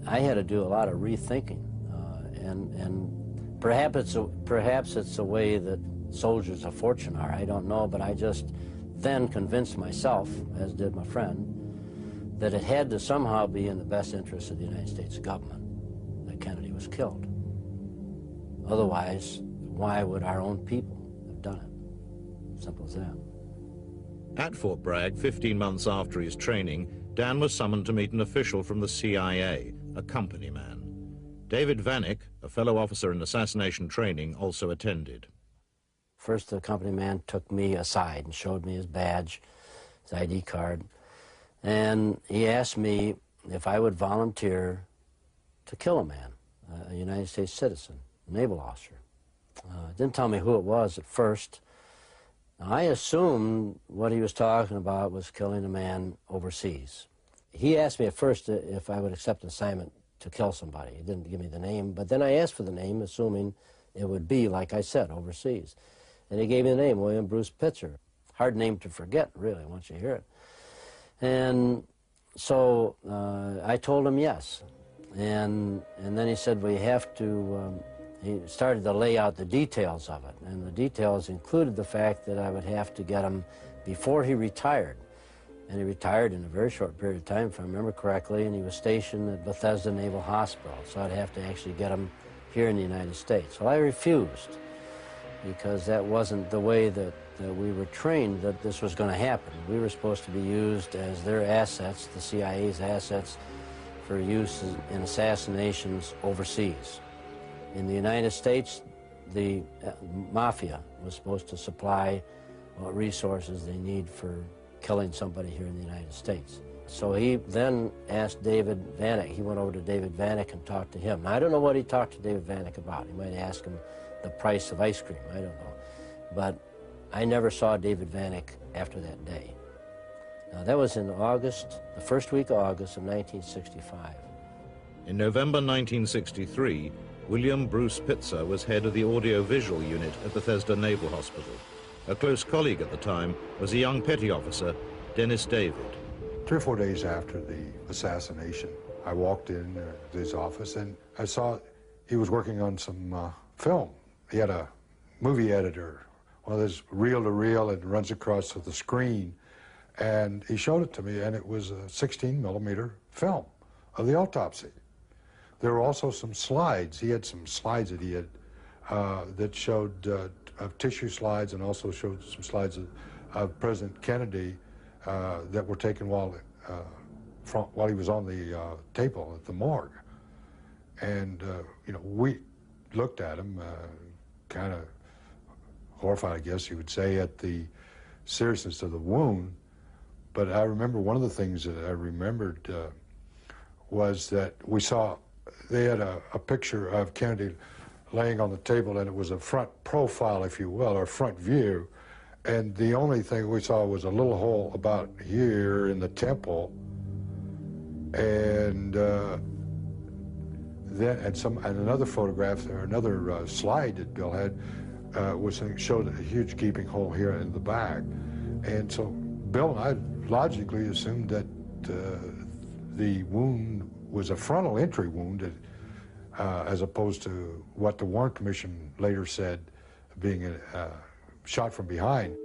I had to do a lot of rethinking, and perhaps it's a way that soldiers of fortune are, I don't know, but I just then convinced myself, as did my friend, that it had to somehow be in the best interest of the United States government that Kennedy was killed. Otherwise, why would our own people have done it? Simple as that. At Fort Bragg, 15 months after his training, Dan was summoned to meet an official from the CIA, a company man. David Vanek, a fellow officer in assassination training, also attended. First, the company man took me aside and showed me his badge, his ID card, and he asked me if I would volunteer to kill a man, a United States citizen, a naval officer. Didn't tell me who it was at first. I assumed what he was talking about was killing a man overseas. He asked me at first if I would accept an assignment to kill somebody. He didn't give me the name, but then I asked for the name, assuming it would be, like I said, overseas. And he gave me the name, William Bruce Pitzer. Hard name to forget, really, once you hear it. And so I told him yes. And then he said, well, you have to, he started to lay out the details of it. And the details included the fact that I would have to get him before he retired. And he retired in a very short period of time, if I remember correctly, and he was stationed at Bethesda Naval Hospital. So I'd have to actually get him here in the United States. Well, I refused, because that wasn't the way that we were trained that this was going to happen. We were supposed to be used as their assets, the CIA's assets, for use in assassinations overseas. In the United States, the mafia was supposed to supply what resources they need for killing somebody here in the United States. So he then asked David Vanek. He went over to David Vanek and talked to him. Now, I don't know what he talked to David Vanek about. He might ask him the price of ice cream. I don't know. But I never saw David Vanek after that day. Now, that was in August, the first week of August of 1965. In November 1963, William Bruce Pitzer was head of the audio-visual unit at Bethesda Naval Hospital. A close colleague at the time was a young petty officer, Dennis David. 3 or 4 days after the assassination, I walked in to his office and I saw he was working on some film. He had a movie editor, one of those reel-to-reel that runs across the screen, and he showed it to me, and it was a 16mm film of the autopsy. There were also some slides. He had some slides that he had that showed of tissue slides, and also showed some slides of President Kennedy that were taken while he was on the table at the morgue. And you know, we looked at him, kind of horrified, I guess you would say, at the seriousness of the wound. But I remember one of the things that I remembered was that we saw, they had a picture of Kennedy laying on the table, and it was a front profile, if you will, or front view. And the only thing we saw was a little hole about here in the temple. And then, and another photograph, or another slide that Bill had, showed a huge gaping hole here in the back. And so Bill and I logically assumed that the wound was a frontal entry wound, as opposed to what the Warren Commission later said being a shot from behind.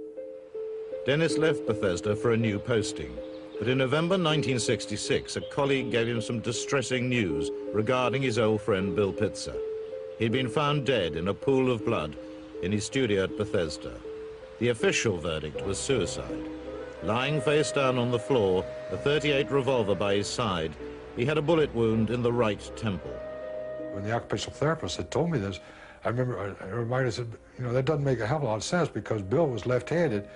Dennis left Bethesda for a new posting, but in November 1966, a colleague gave him some distressing news regarding his old friend Bill Pitzer. He'd been found dead in a pool of blood in his studio at Bethesda. The official verdict was suicide. Lying face down on the floor, a .38 revolver by his side, he had a bullet wound in the right temple. When the occupational therapist had told me this, I reminded myself, you know, that doesn't make a hell of a lot of sense, because Bill was left-handed,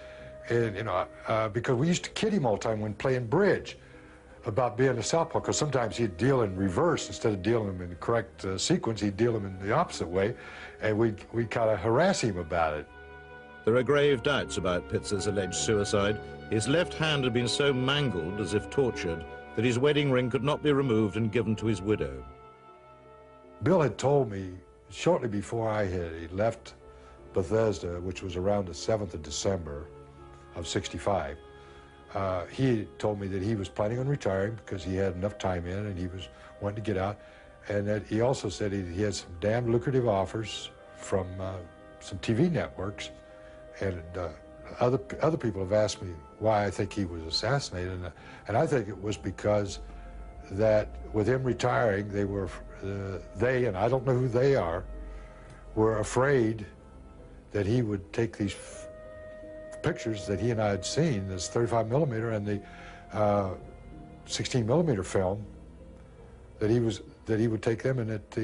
and, you know, because we used to kid him all the time when playing bridge about being a southpaw, because sometimes he'd deal in reverse. Instead of dealing them in the correct sequence, he'd deal them in the opposite way, and we'd kind of harass him about it. There are grave doubts about Pitzer's alleged suicide. His left hand had been so mangled, as if tortured, that his wedding ring could not be removed and given to his widow. Bill had told me shortly before he left Bethesda, which was around the 7th of December of '65, he told me that he was planning on retiring because he had enough time in and he was wanting to get out, and that he also said he had some damn lucrative offers from some TV networks, and other people have asked me why I think he was assassinated, and I think it was because that with him retiring, they, and I don't know who they are, were afraid that he would take these pictures that he and I had seen, this 35 millimeter and the 16 millimeter film, that he would take them, and that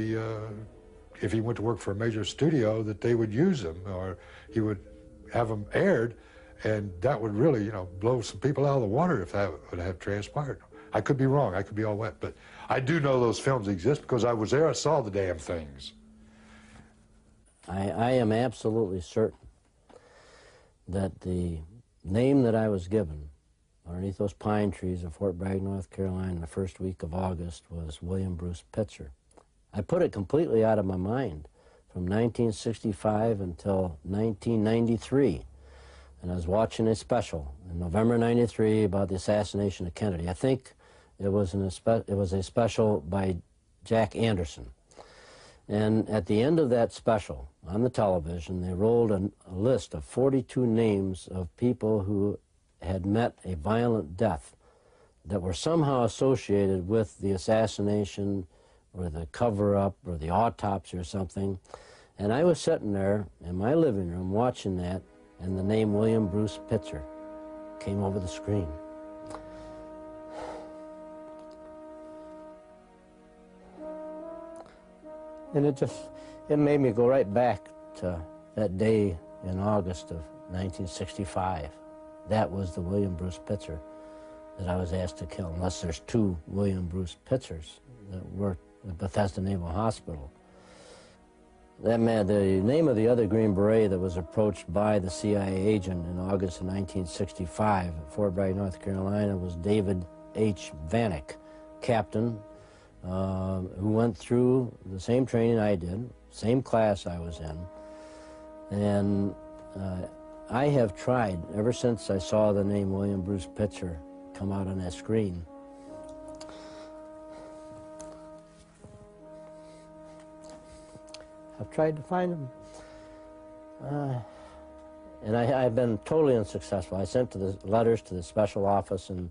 if he went to work for a major studio, that they would use them, or he would have them aired, and that would really, blow some people out of the water if that would have transpired. I could be wrong, I could be all wet, but I do know those films exist because I was there, I saw the damn things. I am absolutely certain that the name that I was given underneath those pine trees in Fort Bragg, North Carolina, the first week of August was William Bruce Pitzer. I put it completely out of my mind from 1965 until 1993. And I was watching a special in November '93 about the assassination of Kennedy. I think it was a special by Jack Anderson. And at the end of that special, on the television, they rolled a list of 42 names of people who had met a violent death that were somehow associated with the assassination or the cover-up or the autopsy or something. And I was sitting there in my living room watching that, and the name William Bruce Pitzer came over the screen. And it made me go right back to that day in August of 1965. That was the William Bruce Pitzer that I was asked to kill, unless there's two William Bruce Pitzers that worked at Bethesda Naval Hospital. That man, the name of the other Green Beret that was approached by the CIA agent in August of 1965 at Fort Bragg, North Carolina, was David H. Vanek, captain, who went through the same training I did, same class I was in. And I have tried, ever since I saw the name William Bruce Pitzer come out on that screen, I've tried to find him. And I've been totally unsuccessful. I sent letters to the special office and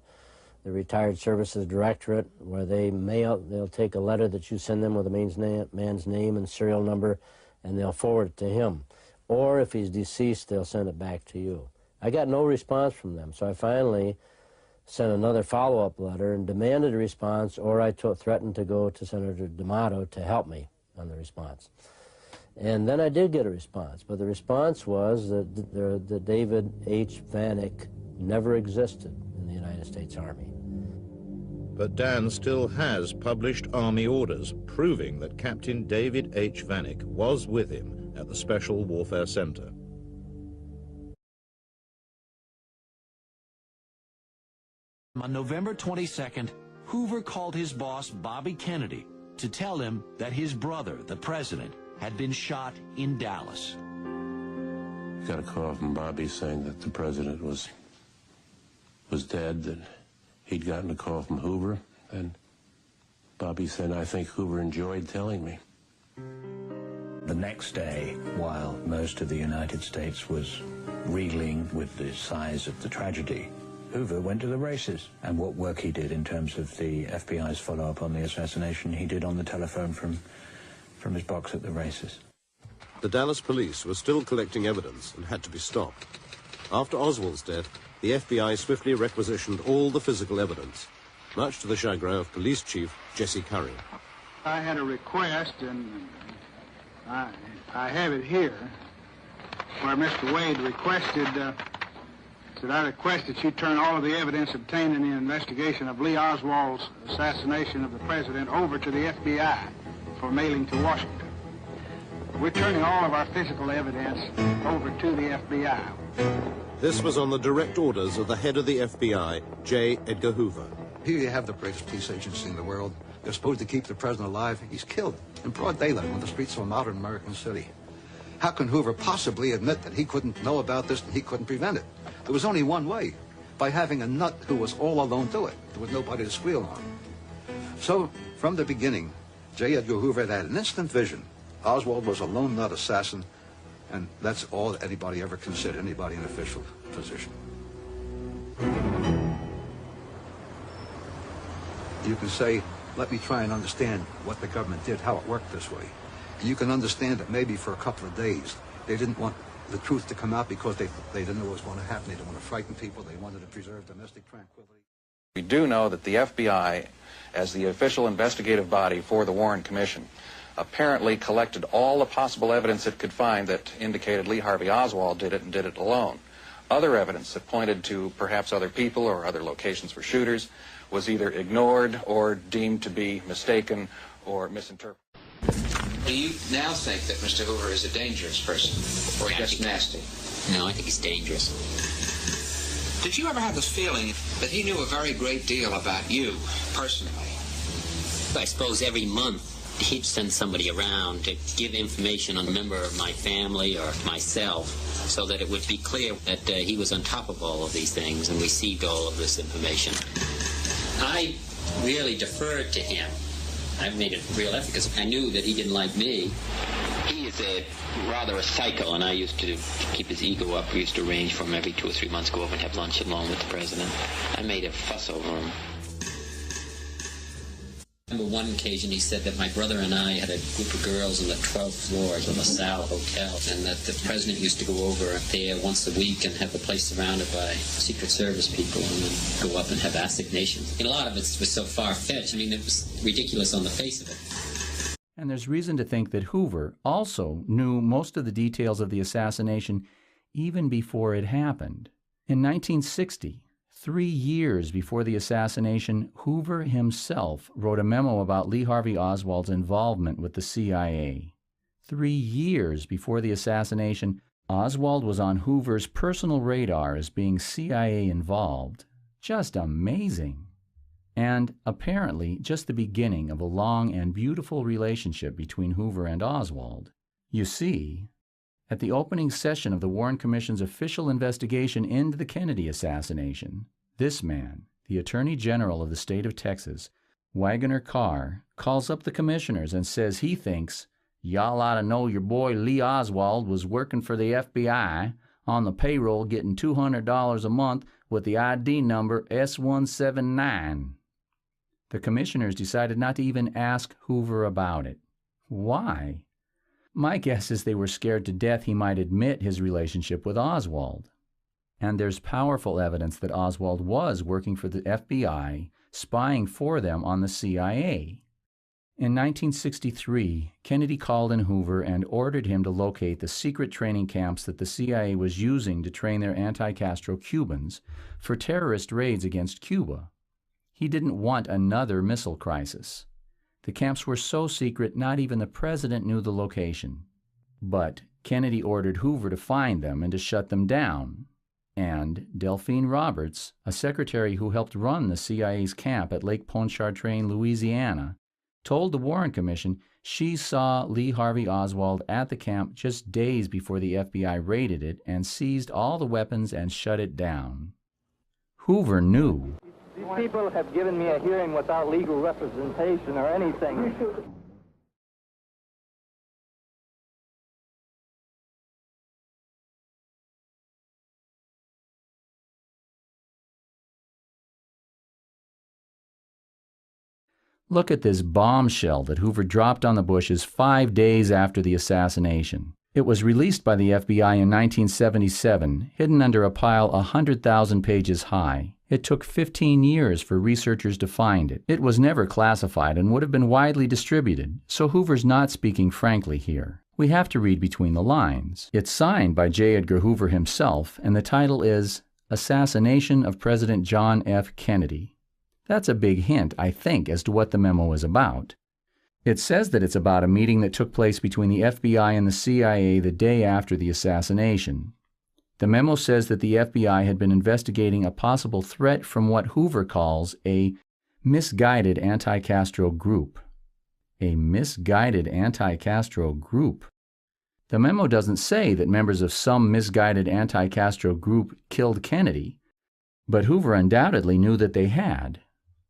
the Retired Services Directorate, where they'll take a letter that you send them with a man's name and serial number, and they'll forward it to him. Or if he's deceased, they'll send it back to you. I got no response from them, so I finally sent another follow-up letter and demanded a response, or I threatened to go to Senator D'Amato to help me on the response. And then I did get a response, but the response was that David H. Vanek never existed in the United States Army. But Dan still has published Army orders proving that Captain David H. Vanek was with him at the Special Warfare Center. On November 22nd, Hoover called his boss, Bobby Kennedy, to tell him that his brother, the president, had been shot in Dallas. Got a call from Bobby saying that the president was dead, that he'd gotten a call from Hoover, and Bobby said, I think Hoover enjoyed telling me. The next day, while most of the United States was reeling with the size of the tragedy, Hoover went to the races. And what work he did in terms of the FBI's follow-up on the assassination, he did on the telephone from his box at the races. The Dallas police were still collecting evidence and had to be stopped. After Oswald's death, the FBI swiftly requisitioned all the physical evidence, much to the chagrin of Police Chief Jesse Curry. I had a request, and I have it here, where Mr. Wade requested, said I request that you turn all of the evidence obtained in the investigation of Lee Oswald's assassination of the president over to the FBI for mailing to Washington. We're turning all of our physical evidence over to the FBI. This was on the direct orders of the head of the FBI, J. Edgar Hoover. Here you have the greatest police agency in the world. They're supposed to keep the president alive. He's killed in broad daylight on the streets of a modern American city. How can Hoover possibly admit that he couldn't know about this and he couldn't prevent it? There was only one way, by having a nut who was all alone do it. There was nobody to squeal on. So, from the beginning, J. Edgar Hoover had an instant vision. Oswald was a lone nut assassin And that's all that anybody ever considered, anybody in official position. You can say, let me try and understand what the government did, how it worked this way. And you can understand that maybe for a couple of days, they didn't want the truth to come out because they didn't know what was going to happen. They didn't want to frighten people. They wanted to preserve domestic tranquility. We do know that the FBI, as the official investigative body for the Warren Commission, apparently collected all the possible evidence it could find that indicated Lee Harvey Oswald did it and did it alone. Other evidence that pointed to perhaps other people or other locations for shooters was either ignored or deemed to be mistaken or misinterpreted. Do you now think that Mr. Hoover is a dangerous person or just nasty? No, I think he's dangerous. Did you ever have this feeling that he knew a very great deal about you personally? I suppose every month he'd send somebody around to give information on a member of my family or myself so that it would be clear that he was on top of all of these things and received all of this information. I really deferred to him. I made a real effort because I knew that he didn't like me. He is rather a psycho, and I used to keep his ego up. We used to arrange for him every 2 or 3 months, go over and have lunch along with the president. I made a fuss over him. I remember one occasion he said that my brother and I had a group of girls on the 12th floor of the LaSalle Hotel, and that the president used to go over there once a week and have the place surrounded by Secret Service people and then go up and have assignations. And a lot of it was so far-fetched. I mean, it was ridiculous on the face of it. And there's reason to think that Hoover also knew most of the details of the assassination even before it happened. In 1960, 3 years before the assassination, Hoover himself wrote a memo about Lee Harvey Oswald's involvement with the CIA. 3 years before the assassination, Oswald was on Hoover's personal radar as being CIA involved. Just amazing. And apparently just the beginning of a long and beautiful relationship between Hoover and Oswald. You see, at the opening session of the Warren Commission's official investigation into the Kennedy assassination, this man, the Attorney General of the state of Texas, Wagoner Carr, calls up the commissioners and says he thinks y'all ought to know your boy Lee Oswald was working for the FBI on the payroll getting $200 a month with the ID number S179. The commissioners decided not to even ask Hoover about it. Why? My guess is they were scared to death he might admit his relationship with Oswald. And there's powerful evidence that Oswald was working for the FBI, spying for them on the CIA. In 1963, Kennedy called in Hoover and ordered him to locate the secret training camps that the CIA was using to train their anti-Castro Cubans for terrorist raids against Cuba. He didn't want another missile crisis. The camps were so secret not even the president knew the location. But Kennedy ordered Hoover to find them and to shut them down. And Delphine Roberts, a secretary who helped run the CIA's camp at Lake Pontchartrain, Louisiana, told the Warren Commission she saw Lee Harvey Oswald at the camp just days before the FBI raided it and seized all the weapons and shut it down. Hoover knew. These people have given me a hearing without legal representation or anything. Look at this bombshell that Hoover dropped on the Bushes 5 days after the assassination. It was released by the FBI in 1977, hidden under a pile 100,000 pages high. It took 15 years for researchers to find it. It was never classified and would have been widely distributed, so Hoover's not speaking frankly here. We have to read between the lines. It's signed by J. Edgar Hoover himself, and the title is Assassination of President John F. Kennedy. That's a big hint, I think, as to what the memo is about. It says that it's about a meeting that took place between the FBI and the CIA the day after the assassination. The memo says that the FBI had been investigating a possible threat from what Hoover calls a misguided anti-Castro group. A misguided anti-Castro group? The memo doesn't say that members of some misguided anti-Castro group killed Kennedy, but Hoover undoubtedly knew that they had.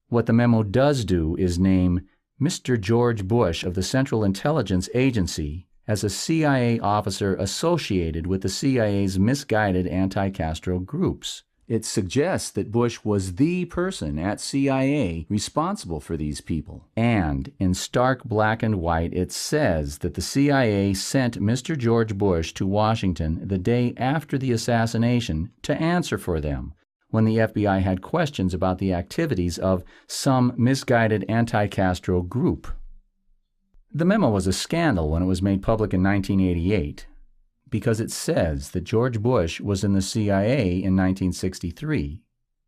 What the memo does do is name Mr. George Bush of the Central Intelligence Agency as a CIA officer associated with the CIA's misguided anti-Castro groups. It suggests that Bush was the person at CIA responsible for these people. And in stark black and white, it says that the CIA sent Mr. George Bush to Washington the day after the assassination to answer for them, when the FBI had questions about the activities of some misguided anti-Castro group. The memo was a scandal when it was made public in 1988. Because it says that George Bush was in the CIA in 1963.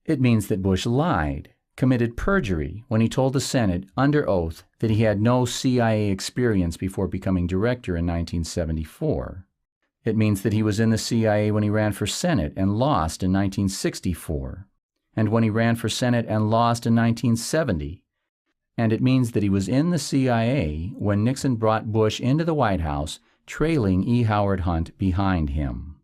It means that Bush lied, committed perjury when he told the Senate under oath that he had no CIA experience before becoming director in 1974. It means that he was in the CIA when he ran for Senate and lost in 1964, and when he ran for Senate and lost in 1970. And it means that he was in the CIA when Nixon brought Bush into the White House, trailing E. Howard Hunt behind him.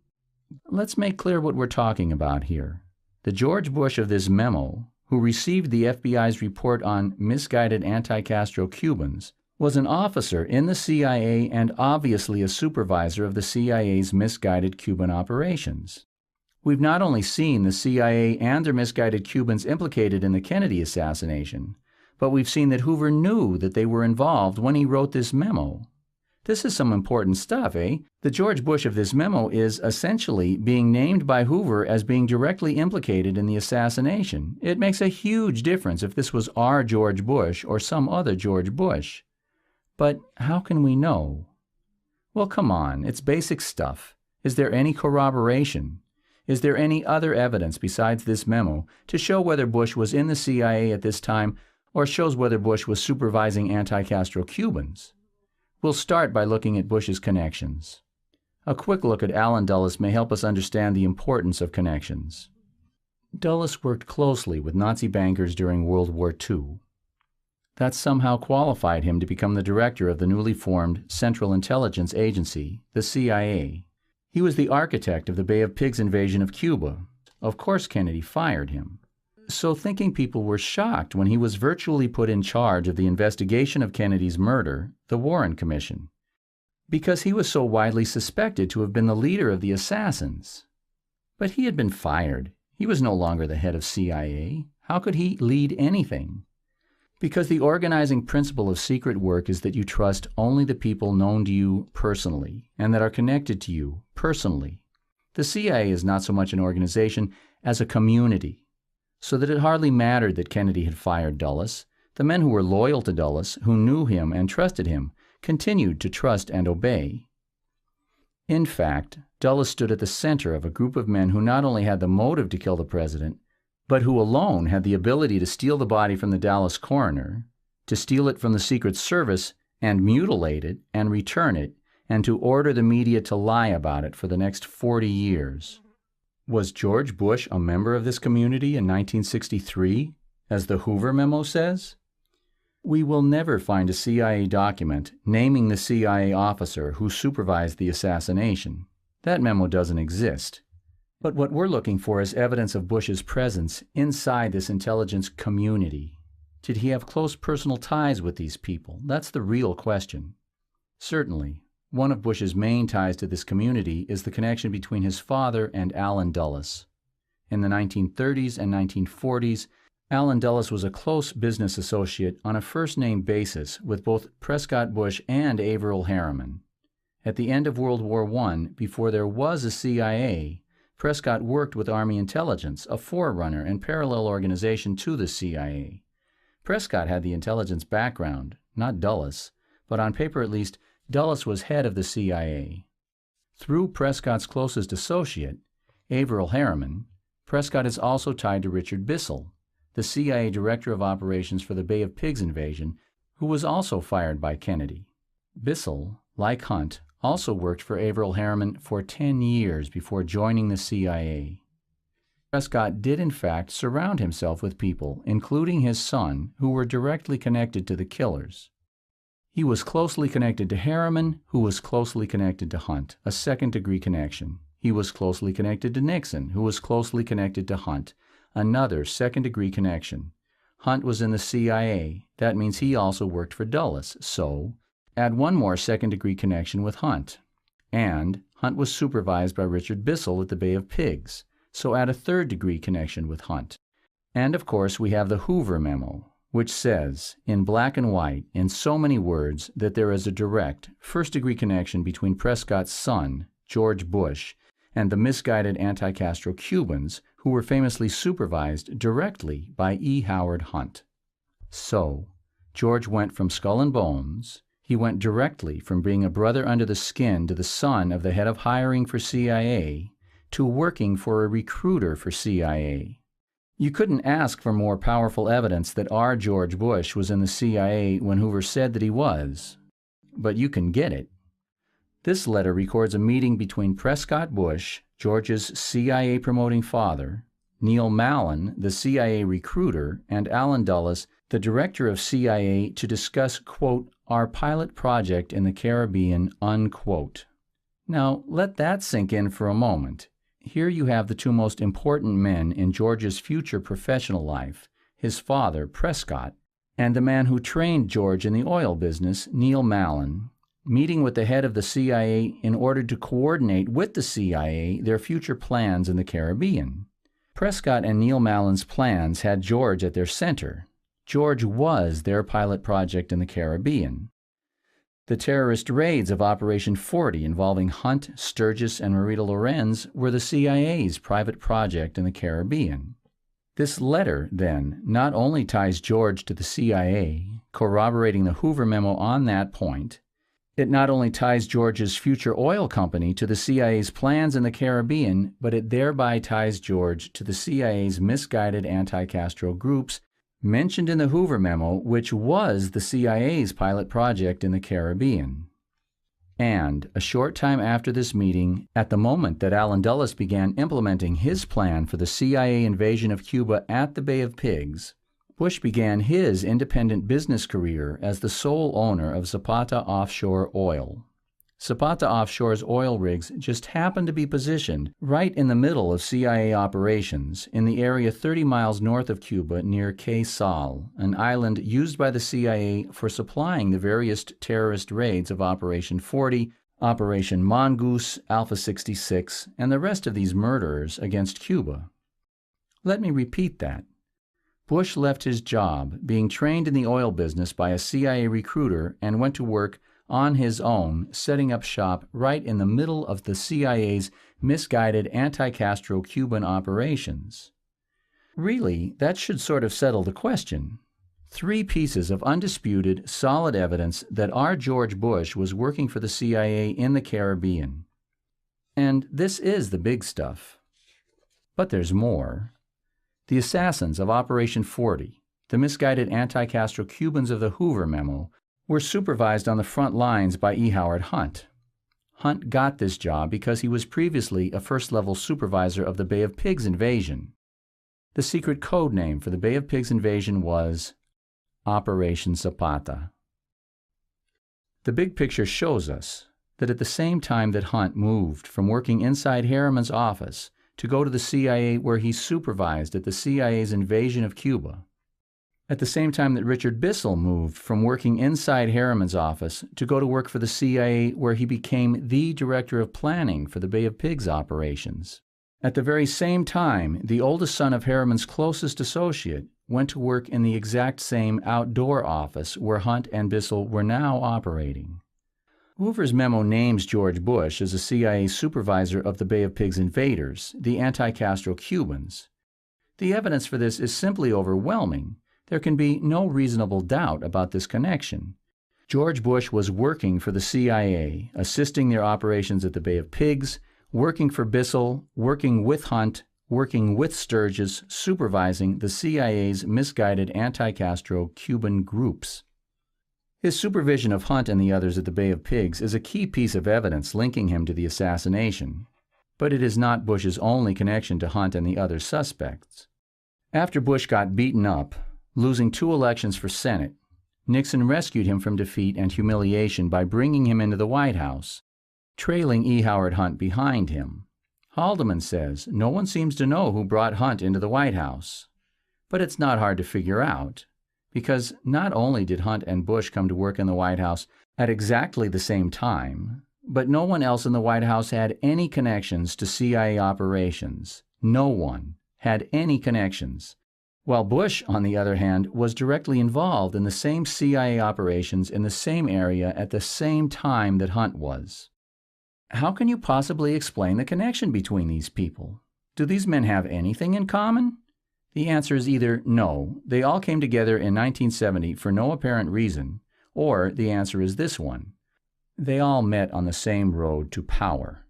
Let's make clear what we're talking about here. The George Bush of this memo, who received the FBI's report on misguided anti-Castro Cubans, was an officer in the CIA and obviously a supervisor of the CIA's misguided Cuban operations. We've not only seen the CIA and their misguided Cubans implicated in the Kennedy assassination, but we've seen that Hoover knew that they were involved when he wrote this memo. This is some important stuff, eh? The George Bush of this memo is essentially being named by Hoover as being directly implicated in the assassination. It makes a huge difference if this was our George Bush or some other George Bush. But how can we know? Well, come on, it's basic stuff. Is there any corroboration? Is there any other evidence besides this memo to show whether Bush was in the CIA at this time or shows whether Bush was supervising anti-Castro Cubans? We'll start by looking at Bush's connections. A quick look at Allen Dulles may help us understand the importance of connections. Dulles worked closely with Nazi bankers during World War II. That somehow qualified him to become the director of the newly formed Central Intelligence Agency, the CIA. He was the architect of the Bay of Pigs invasion of Cuba. Of course Kennedy fired him. So thinking people were shocked when he was virtually put in charge of the investigation of Kennedy's murder, the Warren Commission, because he was so widely suspected to have been the leader of the assassins. But he had been fired. He was no longer the head of CIA. How could he lead anything? Because the organizing principle of secret work is that you trust only the people known to you personally and that are connected to you personally. The CIA is not so much an organization as a community, so that it hardly mattered that Kennedy had fired Dulles. The men who were loyal to Dulles, who knew him and trusted him, continued to trust and obey. In fact, Dulles stood at the center of a group of men who not only had the motive to kill the president, but who alone had the ability to steal the body from the Dallas coroner, to steal it from the Secret Service and mutilate it and return it, and to order the media to lie about it for the next 40 years. Was George Bush a member of this community in 1963, as the Hoover memo says? We will never find a CIA document naming the CIA officer who supervised the assassination. That memo doesn't exist. But what we're looking for is evidence of Bush's presence inside this intelligence community. Did he have close personal ties with these people? That's the real question. Certainly, one of Bush's main ties to this community is the connection between his father and Allen Dulles. In the 1930s and 1940s, Allen Dulles was a close business associate on a first-name basis with both Prescott Bush and Averell Harriman. At the end of World War I, before there was a CIA, Prescott worked with Army intelligence, a forerunner and parallel organization to the CIA. Prescott had the intelligence background, not Dulles, but on paper at least, Dulles was head of the CIA. Through Prescott's closest associate, Averell Harriman, Prescott is also tied to Richard Bissell, the CIA Director of Operations for the Bay of Pigs invasion, who was also fired by Kennedy. Bissell, like Hunt, also worked for Averell Harriman for 10 years before joining the CIA. Prescott did in fact surround himself with people, including his son, who were directly connected to the killers. He was closely connected to Harriman, who was closely connected to Hunt, a second-degree connection. He was closely connected to Nixon, who was closely connected to Hunt, another second-degree connection. Hunt was in the CIA. That means he also worked for Dulles. So, Add one more second-degree connection with Hunt. And Hunt was supervised by Richard Bissell at the Bay of Pigs, so add a third-degree connection with Hunt. And of course we have the Hoover memo, which says, in black and white, in so many words, that there is a direct, first-degree connection between Prescott's son, George Bush, and the misguided anti-Castro Cubans, who were famously supervised directly by E. Howard Hunt. So, George went from skull and bones, he went directly from being a brother under the skin to the son of the head of hiring for CIA, to working for a recruiter for CIA. You couldn't ask for more powerful evidence that our George Bush was in the CIA when Hoover said that he was. But you can get it. This letter records a meeting between Prescott Bush, George's CIA-promoting father, Neil Mallon, the CIA recruiter, and Allen Dulles, the director of CIA, to discuss, quote, our pilot project in the Caribbean, unquote. Now, let that sink in for a moment. Here you have the two most important men in George's future professional life, his father, Prescott, and the man who trained George in the oil business, Neil Mallon, meeting with the head of the CIA in order to coordinate with the CIA their future plans in the Caribbean. Prescott and Neil Mallon's plans had George at their center. George was their pilot project in the Caribbean. The terrorist raids of Operation 40 involving Hunt, Sturgis, and Marita Lorenz were the CIA's private project in the Caribbean. This letter, then, not only ties George to the CIA, corroborating the Hoover memo on that point, it not only ties George's future oil company to the CIA's plans in the Caribbean, but it thereby ties George to the CIA's misguided anti-Castro groups mentioned in the Hoover memo, which was the CIA's pilot project in the Caribbean. And a short time after this meeting, at the moment that Allen Dulles began implementing his plan for the CIA invasion of Cuba at the Bay of Pigs, Bush began his independent business career as the sole owner of Zapata Offshore Oil. Zapata Offshore's oil rigs just happened to be positioned right in the middle of CIA operations in the area 30 miles north of Cuba near Cay Sal, an island used by the CIA for supplying the various terrorist raids of Operation 40, Operation Mongoose, Alpha 66, and the rest of these murderers against Cuba. Let me repeat that. Bush left his job, being trained in the oil business by a CIA recruiter, and went to work on his own, setting up shop right in the middle of the CIA's misguided anti-Castro Cuban operations. Really, that should sort of settle the question. 3 pieces of undisputed, solid evidence that our George Bush was working for the CIA in the Caribbean. And this is the big stuff. But there's more. The assassins of Operation 40, the misguided anti-Castro Cubans of the Hoover memo, were supervised on the front lines by E. Howard Hunt. Hunt got this job because he was previously a first-level supervisor of the Bay of Pigs invasion. The secret code name for the Bay of Pigs invasion was Operation Zapata. The big picture shows us that at the same time that Hunt moved from working inside Harriman's office to go to the CIA where he supervised at the CIA's invasion of Cuba, at the same time that Richard Bissell moved from working inside Harriman's office to go to work for the CIA where he became the director of planning for the Bay of Pigs operations, at the very same time, the oldest son of Harriman's closest associate went to work in the exact same outdoor office where Hunt and Bissell were now operating. Hoover's memo names George Bush as a CIA supervisor of the Bay of Pigs invaders, the anti-Castro Cubans. The evidence for this is simply overwhelming. There can be no reasonable doubt about this connection. George Bush was working for the CIA, assisting their operations at the Bay of Pigs, working for Bissell, working with Hunt, working with Sturgis, supervising the CIA's misguided anti-Castro Cuban groups. His supervision of Hunt and the others at the Bay of Pigs is a key piece of evidence linking him to the assassination, but it is not Bush's only connection to Hunt and the other suspects. After Bush got beaten up, losing 2 elections for Senate, Nixon rescued him from defeat and humiliation by bringing him into the White House, trailing E. Howard Hunt behind him. Haldeman says no one seems to know who brought Hunt into the White House. But it's not hard to figure out. Because not only did Hunt and Bush come to work in the White House at exactly the same time, but no one else in the White House had any connections to CIA operations. No one had any connections. While Bush, on the other hand, was directly involved in the same CIA operations in the same area at the same time that Hunt was. How can you possibly explain the connection between these people? Do these men have anything in common? The answer is either no, they all came together in 1970 for no apparent reason, or the answer is this one. They all met on the same road to power.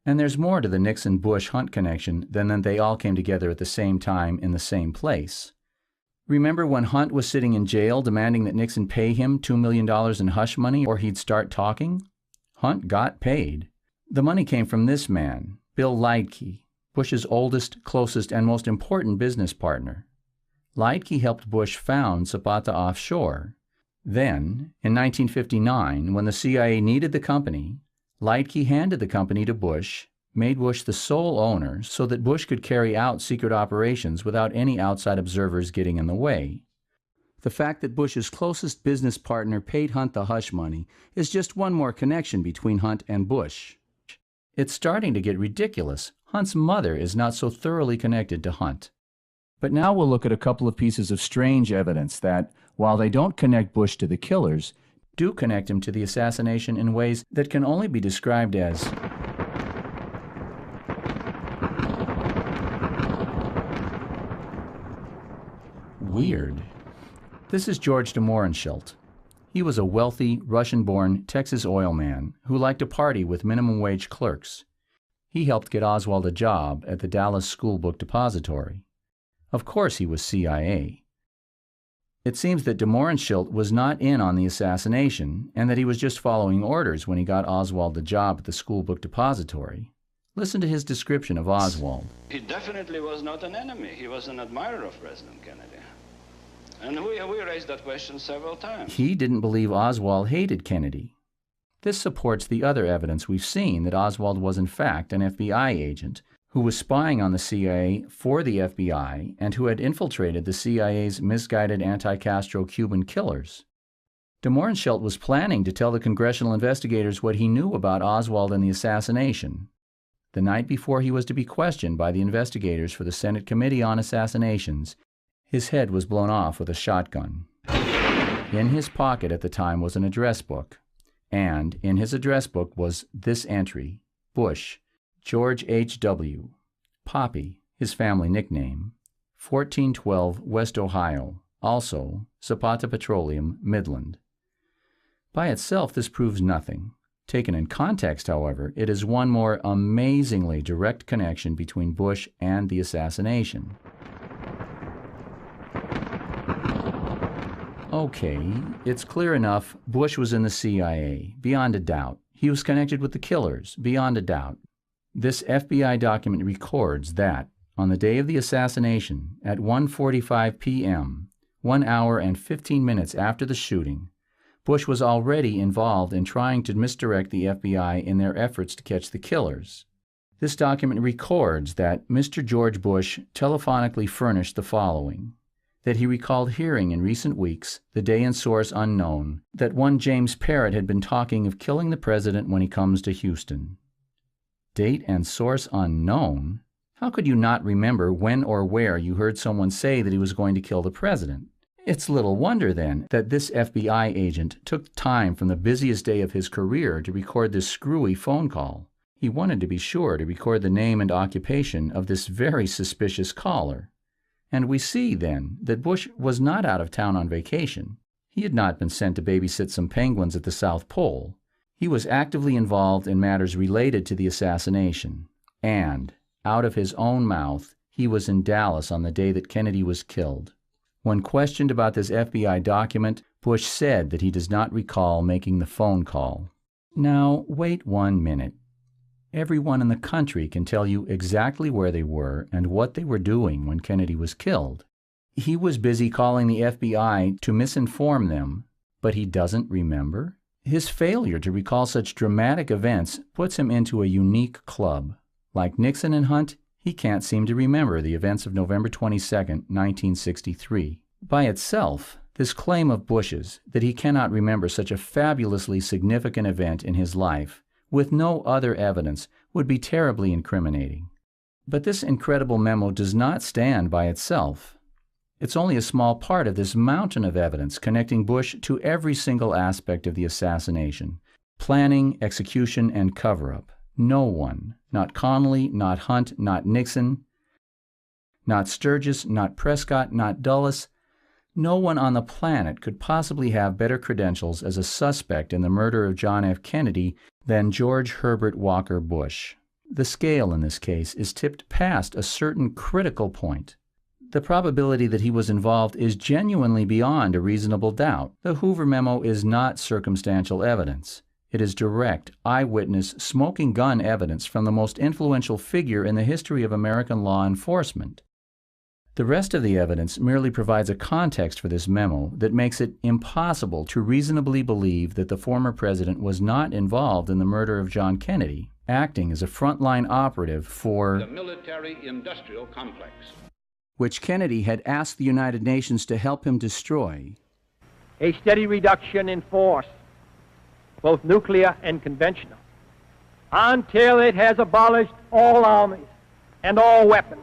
And there's more to the Nixon-Bush-Hunt connection than that they all came together at the same time in the same place. Remember when Hunt was sitting in jail demanding that Nixon pay him $2 million in hush money or he'd start talking? Hunt got paid. The money came from this man, Bill Liken, Bush's oldest, closest, and most important business partner. Liken helped Bush found Zapata Offshore. Then, in 1959, when the CIA needed the company, Liken handed the company to Bush, made Bush the sole owner so that Bush could carry out secret operations without any outside observers getting in the way. The fact that Bush's closest business partner paid Hunt the hush money is just one more connection between Hunt and Bush. It's starting to get ridiculous. Hunt's mother is not so thoroughly connected to Hunt. But now we'll look at a couple of pieces of strange evidence that, while they don't connect Bush to the killers, do connect him to the assassination in ways that can only be described as weird. This is George de Mohrenschildt. He was a wealthy, Russian-born Texas oil man who liked to party with minimum-wage clerks. He helped get Oswald a job at the Dallas School Book Depository. Of course he was CIA. It seems that de Mohrenschildt was not in on the assassination and that he was just following orders when he got Oswald the job at the School Book Depository. Listen to his description of Oswald. He definitely was not an enemy. He was an admirer of President Kennedy. And we raised that question several times. He didn't believe Oswald hated Kennedy. This supports the other evidence we've seen that Oswald was in fact an FBI agent who was spying on the CIA for the FBI and who had infiltrated the CIA's misguided anti-Castro Cuban killers. De Mohrenschildt was planning to tell the congressional investigators what he knew about Oswald and the assassination. The night before he was to be questioned by the investigators for the Senate Committee on Assassinations, his head was blown off with a shotgun. In his pocket at the time was an address book, and in his address book was this entry, Bush, George H.W., Poppy, his family nickname, 1412 West Ohio, also Zapata Petroleum, Midland. By itself, this proves nothing. Taken in context, however, it is one more amazingly direct connection between Bush and the assassination. Okay, it's clear enough Bush was in the CIA, beyond a doubt. He was connected with the killers, beyond a doubt. This FBI document records that, on the day of the assassination, at 1:45 p.m., 1 hour and 15 minutes after the shooting, Bush was already involved in trying to misdirect the FBI in their efforts to catch the killers. This document records that Mr. George Bush telephonically furnished the following: that he recalled hearing in recent weeks, the day and source unknown, that one James Parrott had been talking of killing the president when he comes to Houston. Date and source unknown? How could you not remember when or where you heard someone say that he was going to kill the president? It's little wonder, then, that this FBI agent took time from the busiest day of his career to record this screwy phone call. He wanted to be sure to record the name and occupation of this very suspicious caller. And we see, then, that Bush was not out of town on vacation. He had not been sent to babysit some penguins at the South Pole. He was actively involved in matters related to the assassination. And, out of his own mouth, he was in Dallas on the day that Kennedy was killed. When questioned about this FBI document, Bush said that he does not recall making the phone call. Now, wait 1 minute. Everyone in the country can tell you exactly where they were and what they were doing when Kennedy was killed. He was busy calling the FBI to misinform them, but he doesn't remember? His failure to recall such dramatic events puts him into a unique club. Like Nixon and Hunt, he can't seem to remember the events of November 22, 1963. By itself, this claim of Bush's that he cannot remember such a fabulously significant event in his life with no other evidence would be terribly incriminating. But this incredible memo does not stand by itself. It's only a small part of this mountain of evidence connecting Bush to every single aspect of the assassination: planning, execution, and cover-up. No one, not Connally, not Hunt, not Nixon, not Sturgis, not Prescott, not Dulles, no one on the planet could possibly have better credentials as a suspect in the murder of John F. Kennedy than George Herbert Walker Bush. The scale in this case is tipped past a certain critical point. The probability that he was involved is genuinely beyond a reasonable doubt. The Hoover memo is not circumstantial evidence. It is direct, eyewitness, smoking gun evidence from the most influential figure in the history of American law enforcement. The rest of the evidence merely provides a context for this memo that makes it impossible to reasonably believe that the former president was not involved in the murder of John Kennedy, acting as a frontline operative for the military-industrial complex, which Kennedy had asked the United Nations to help him destroy. A steady reduction in force, both nuclear and conventional, until it has abolished all armies and all weapons.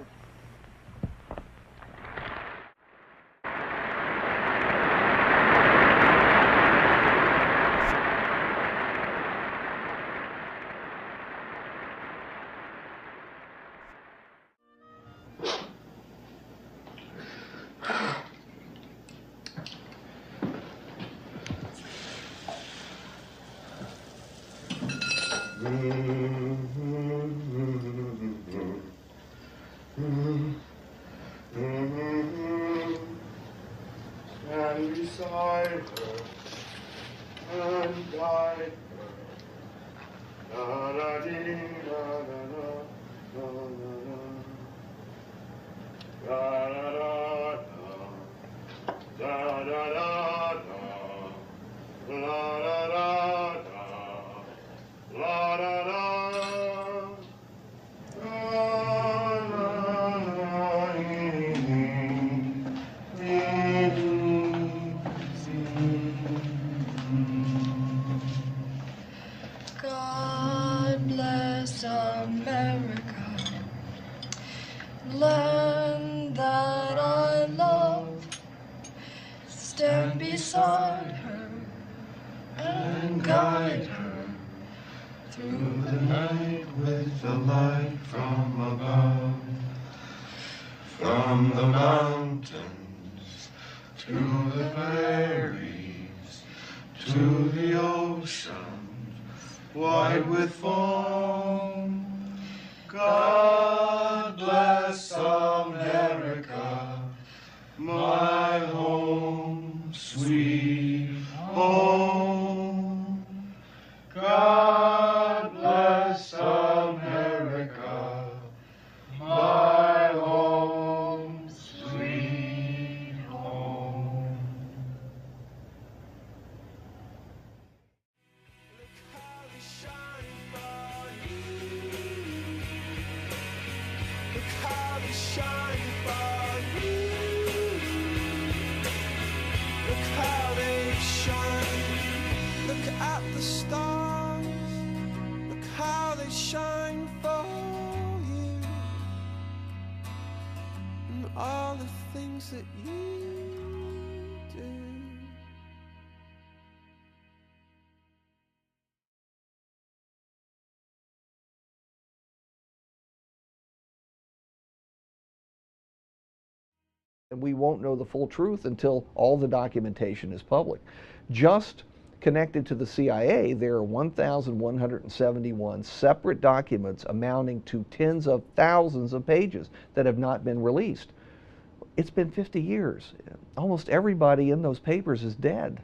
Stand beside her and guide her. Da da dee da da da da da da da da da da da da la da da da la da da. God bless America, land that I love. Stand beside her and guide her through the night with the light from above. From the mountains to the prairies to the ocean wide with foam. God bless America, my home, sweet home. God bless America, my home, sweet home. Look how they shine for you. Look how they shine. Look at the stars. Look how they shine for you. And all the things that you do. And we won't know the full truth until all the documentation is public. Just connected to the CIA, there are 1,171 separate documents amounting to tens of thousands of pages that have not been released. It's been 50 years. Almost everybody in those papers is dead.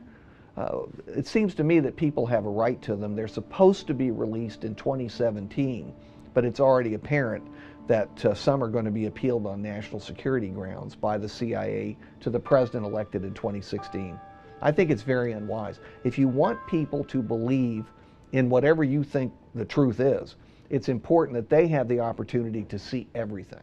It seems to me that people have a right to them. They're supposed to be released in 2017, but it's already apparent that some are going to be appealed on national security grounds by the CIA to the president elected in 2016. I think it's very unwise. If you want people to believe in whatever you think the truth is, it's important that they have the opportunity to see everything.